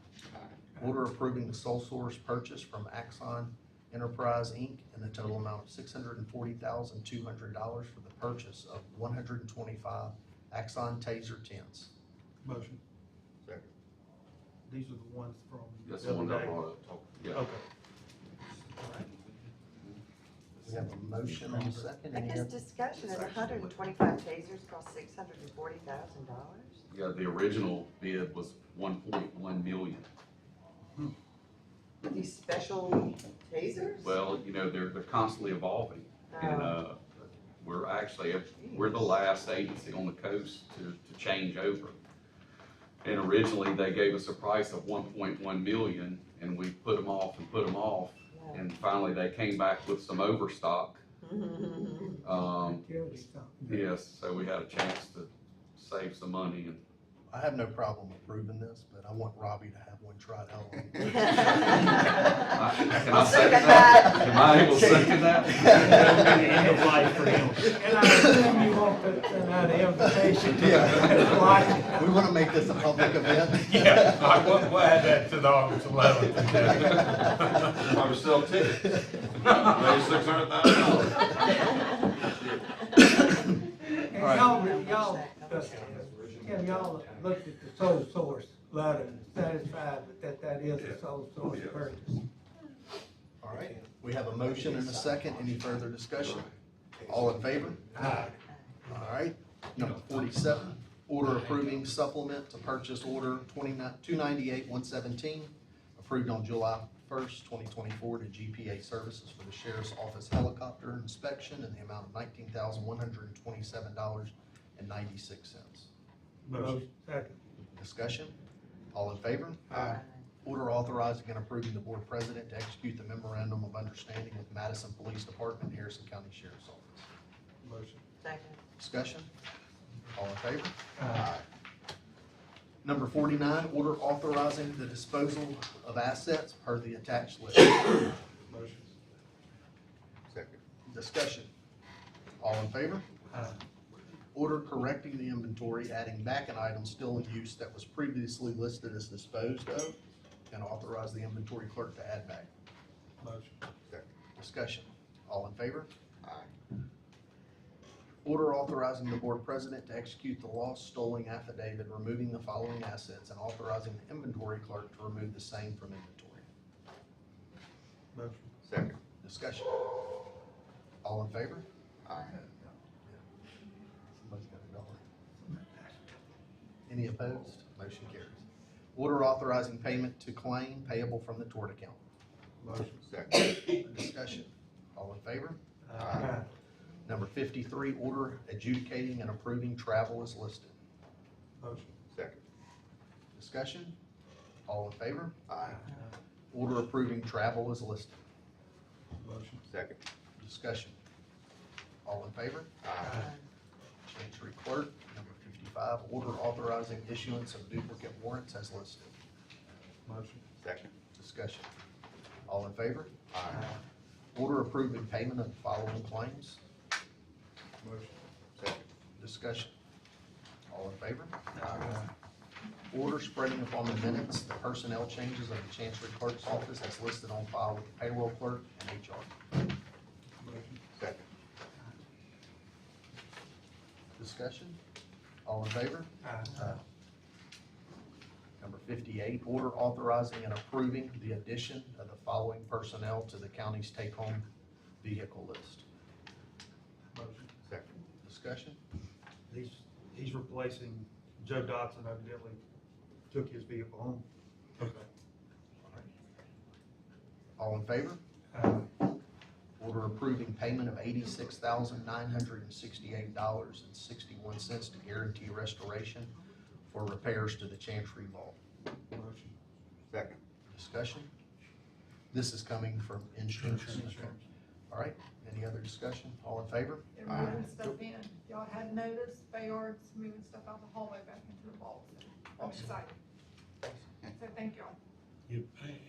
Order approving the sole source purchase from Axon Enterprise, Inc. in the total amount of $640,200 for the purchase of 125 Axon Taser 10s. Motion. Second. These are the ones from That's the the one other I day? brought up. Yeah. Okay. We have a motion and a second. I Any guess other- discussion is 125 tasers cost $640,000. Yeah, the original bid was 1.1 million. These special tasers? Well, you know, they're constantly evolving. And, we're the last agency on the coast to change over. And originally, they gave us a price of 1.1 million, and we put them off and put them off. And finally, they came back with some overstock. Yes, so we had a chance to save some money and. I have no problem approving this, but I want Robbie to have one tried out on. Can I second that? Am I able to second that? End of life for him. And I assume you want to send out an invitation to Yeah. We want to make this a public event. Yeah, we'll add that to the August 11th. I was selling tickets. Maybe $600,000. And y'all, Kim, y'all looked at the sole source letter and satisfied that is a sole source purchase. All right, we have a motion and a second. Any further discussion? All in favor? Aye. All right, number 47, order approving supplement to purchase order 298-117, approved on July 1st, 2024 to GPA Services for the Sheriff's Office helicopter inspection in the amount of $19,127.96. Motion. Second. Discussion? All in favor? Aye. Order authorizing and approving the board president to execute the memorandum of understanding with Madison Police Department, Harrison County Sheriff's Office. Motion. Second. Discussion? All in favor? Aye. Number 49, order authorizing the disposal of assets per the attached list. Motion. Second. Discussion? All in favor? Aye. Order correcting the inventory, adding back an item still in use that was previously listed as disposed of, and authorize the inventory clerk to add back. Motion. Second. Discussion? All in favor? Aye. Order authorizing the board president to execute the lost stolen affidavit, removing the following assets, and authorizing the inventory clerk to remove the same from inventory. Motion. Second. Discussion? All in favor? Aye. Somebody's got a dollar. Any opposed? Motion carries. Order authorizing payment to claim payable from the tort account. Motion. Second. Discussion? All in favor? Aye. Number 53, order adjudicating and approving travel as listed. Motion. Second. Discussion? All in favor? Aye. Order approving travel as listed. Motion. Second. Discussion? All in favor? Aye. Chancery clerk, number 55, order authorizing issuance of duplicate warrants as listed. Motion. Second. Discussion? All in favor? Aye. Order approving payment of the following claims. Motion. Second. Discussion? All in favor? Order spreading upon the minutes the personnel changes of the Chancery Clerk's office as listed on file with the payroll clerk and HR. Motion. Second. Discussion? All in favor? Aye. Number 58, order authorizing and approving the addition of the following personnel to the county's take-home vehicle list. Motion. Second. Discussion? He's replacing Joe Dotson, evidently took his vehicle home. Okay. All in favor? Order approving payment of $86,968.61 to Guarantee Restoration for repairs to the Chancery Vault. Motion. Second. Discussion? This is coming from insurance. Insurance. All right, any other discussion? All in favor? They're moving stuff in. Y'all had noticed Bayard's moving stuff out the hallway back into the vault. So I'm Awesome. excited. So thank y'all.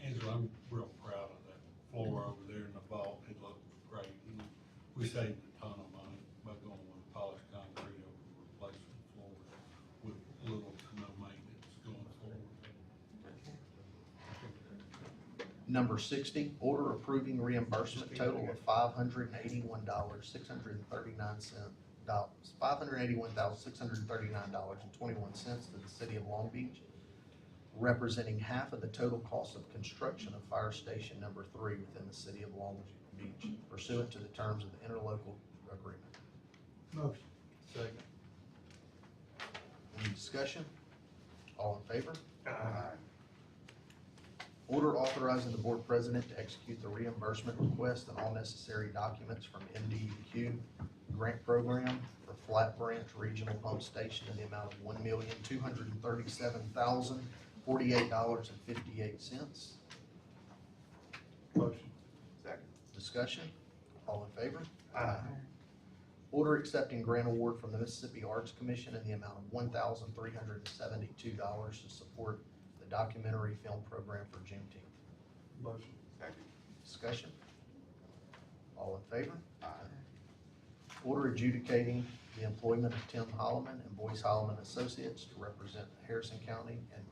Angela, I'm real proud of that floor over there in the vault. It looks great. We saved a ton of money by going with polished concrete over replacement floor with little to no maintenance going forward. Number 60, order approving reimbursement total of $581,639.21 to the city of Long Beach, representing half of the total cost of construction of Fire Station Number 3 within the city of Long Beach pursuant to the terms of the interlocal agreement. Motion. Second. Any discussion? All in favor? Aye. Order authorizing the board president to execute the reimbursement request and all necessary documents from MDEQ grant program for Flat Branch Regional Pump Station in the amount of $1,237,048.58. Motion. Second. Discussion? All in favor? Aye. Order accepting grant award from the Mississippi Arts Commission in the amount of $1,372 to support the documentary film program for Juneteenth. Motion. Second. Discussion? All in favor? Order adjudicating the employment of Tim Holloman and Boyce Holloman Associates to represent Harrison County and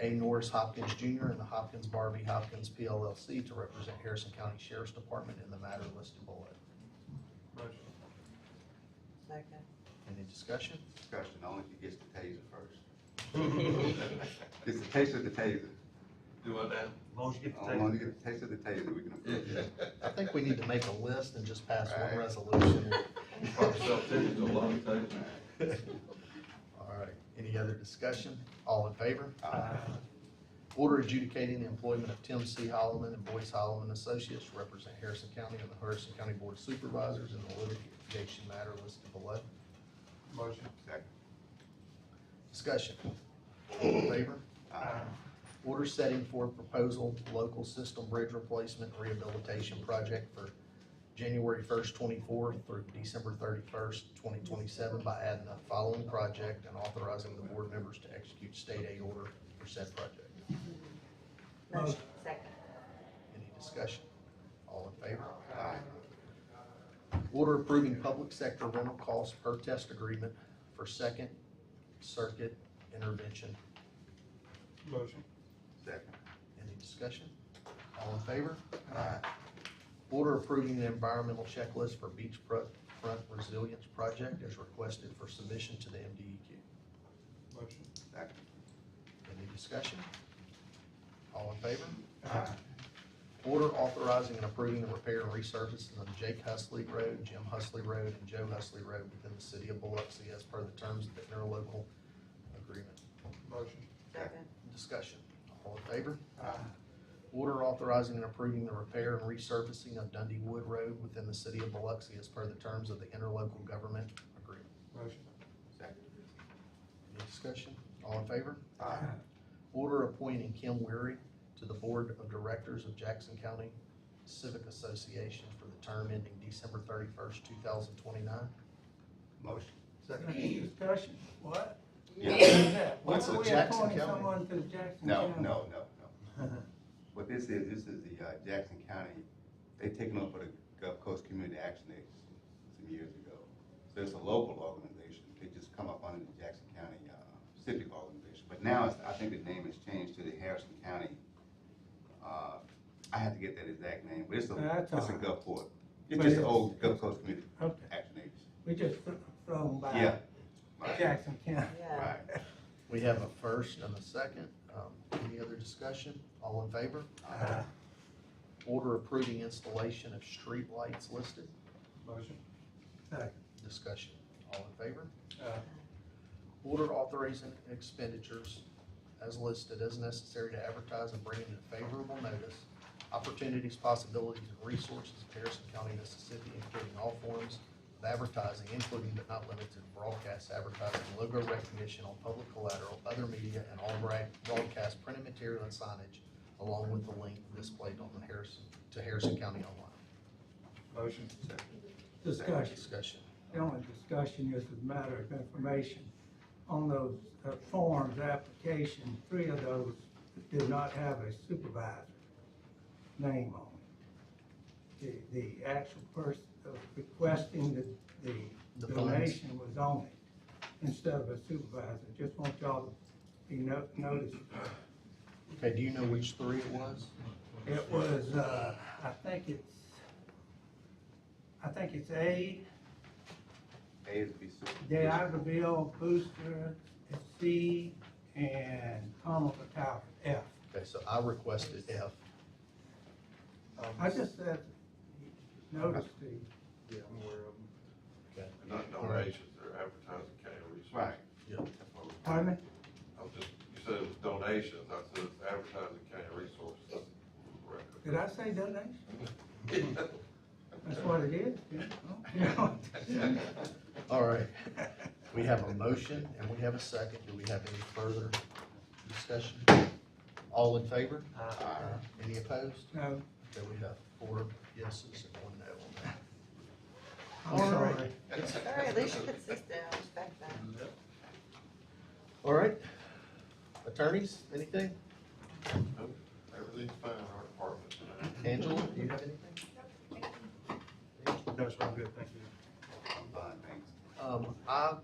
A. Norris Hopkins Jr. and the Hopkins Bar V. Hopkins PLLC to represent Harrison County Sheriff's Department in the matter listed below. Motion. Second. Any discussion? Discussion, only if he gets the taser first. It's the taste of the taser. Do what now? As long as you get the Only taser. get the taste of the taser, we can approve it. I think we need to make a list and just pass one Alright. resolution. Probably self-ticket to a lot of things. All right, any other discussion? All in favor? Aye. Order adjudicating the employment of Tim C. Holloman and Boyce Holloman Associates to represent Harrison County and the Harrison County Board of Supervisors in the litigation matter listed below. Motion. Second. Discussion. All in favor? Aye. Order setting forth proposal local system bridge replacement and rehabilitation project for January 1st, 24 through December 31st, 2027 by adding the following project and authorizing the board members to execute state aid order for said project. Motion. Second. Any discussion? All in favor? Order approving public sector rental costs per test agreement for Second Circuit Intervention. Motion. Second. Any discussion? All in favor? Order approving the environmental checklist for beachfront resilience project as requested for submission to the MDEQ. Motion. Second. Any discussion? All in favor? Order authorizing and approving the repair and resurfacing of Jake Husley Road, Jim Husley Road, and Joe Husley Road within the city of Biloxi as per the terms of the interlocal agreement. Motion. Second. Discussion. All in favor? Order authorizing and approving the repair and resurfacing of Dundee Wood Road within the city of Biloxi as per the terms of the interlocal government agreement. Motion. Second. Any discussion? All in favor? Aye. Order appointing Kim Weary to the Board of Directors of Jackson County Civic Association for the term ending December 31st, 2029. Motion. Second. Any discussion? What? Yeah. What's Why the are we Jackson appointing County? someone to Jackson No, County? no. What this is the Jackson County, they taken up for the Gulf Coast Community Action Agency some years ago. So it's a local organization, they just come up under the Jackson County civic organization. But now I think the name has changed to the Harrison County, I have to get that exact name, but it's a Gulf Coast. It's But just an it's- old Gulf Coast Community Okay. Action Agency. We just thrown by Yeah. Right. Jackson County. Yeah. Right. We have a first and a second. Any other discussion? All in favor? Order approving installation of street lights listed. Motion. Second. Discussion. All in favor? Aye. Order authorizing expenditures as listed as necessary to advertise and bring into favorable notice opportunities, possibilities, and resources of Harrison County, Mississippi, including all forms of advertising, including but not limited to broadcast advertising, logo recognition on public collateral, other media, and all broadcast printed material and signage, along with the link displayed on the Harrison County Online. Motion. Discussion. Discussion. The only discussion is a matter of information. On those forms, application, 3 of those did not have a supervisor name on it. The actual person requesting the The donation was on it instead of a supervisor. Just want y'all to be noticed. Okay, do you know which 3 it was? It was, I think it's A, A is be super. D'Iberville, Booster, C, and Conover Tower, F. Okay, so I requested F. I just said, notice the, Yeah, I'm aware of them. Okay. And not donations, they're advertising county resources. Right. Yeah. pardon me? I was just, you said it was donations, I said it's advertising county resources. That's correct. Did I say donation? That's what it is, yeah. All right. We have a motion and we have a second. Do we have any further discussion? All in favor? Any opposed? No, Okay, we have 4 yeses and 1 no on that. I'm All sorry. right. It's all right, at least you're consistent, I respect that. All right. Attorneys, anything? Nope, everything's fine in our department tonight. Angela, do you have anything? No, sir, I'm good, thank you.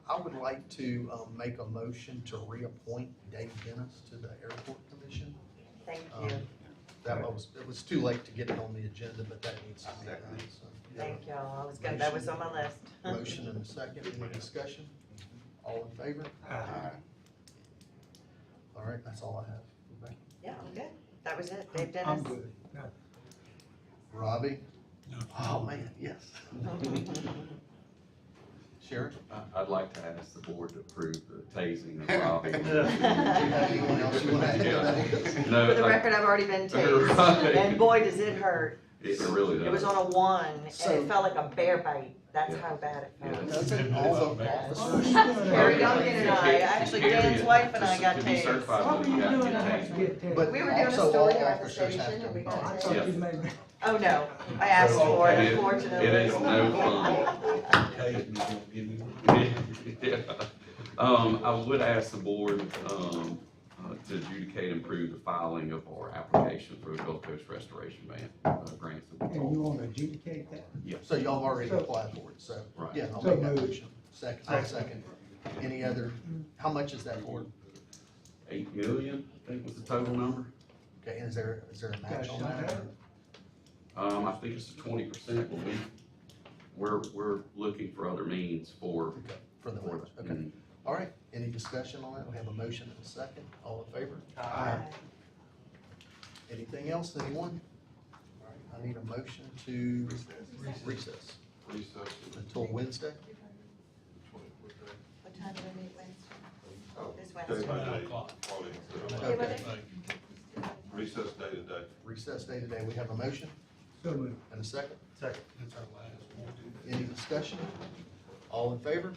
I would like to, make a motion to reappoint Dave Dennis to the Airport Commission. Thank Um, you, it was too late to get it on the agenda, but that needs to be done, so. thank y'all, I was gonna, that was on my list. Motion and a second, any discussion? All in favor? All right, that's all I have. Rebecca? Yeah, I'm good, that was it, Dave Dennis. I'm good. No. Robbie? Oh, man, yes. Sheriff? I'd like to ask the board to approve the tasing of Robbie. Do you have anyone else you want to add to that? No, For the record, I've already been tased, Right. and boy, does it hurt. It really does. It was on a 1, and So- it felt like a bear bite, that's Yeah. how bad it felt. Doesn't all the officers? Harry Youngkin and I, actually Dan's wife and I got To be tased. certified, What were you you have to doing get that to tased. get tested? But We were doing a also story all here at the officers have station, to and we be got I tased. thought Yeah. you made, Oh, no, I asked for it, It unfortunately. is no fun. Yeah. I would ask the board, to adjudicate and approve the filing of our application for the Gulf Coast Restoration grants that we and you told. wanna adjudicate that? Yes. So y'all have already applied for it, so, Right. yeah, I'll So make that moved. motion. Second. Any other, how much is that for? 8 million, I think was the total number. Okay, and is there a match on that? I think it's 20%, but we're looking for other means for. Okay, for the match, okay. Mhm. All right, any discussion on that? We have a motion and a second. All in favor? Aye. Anything else, anyone? All right, I need a motion to recess Recess to until Wednesday. What time do we meet Wednesday? Oh, This okay, Wednesday. 9 o'clock. Probably instead of- Okay, Recess day to day. recess day today. We have a motion So moved. and a second. Second. That's our last one. Any discussion? All in favor?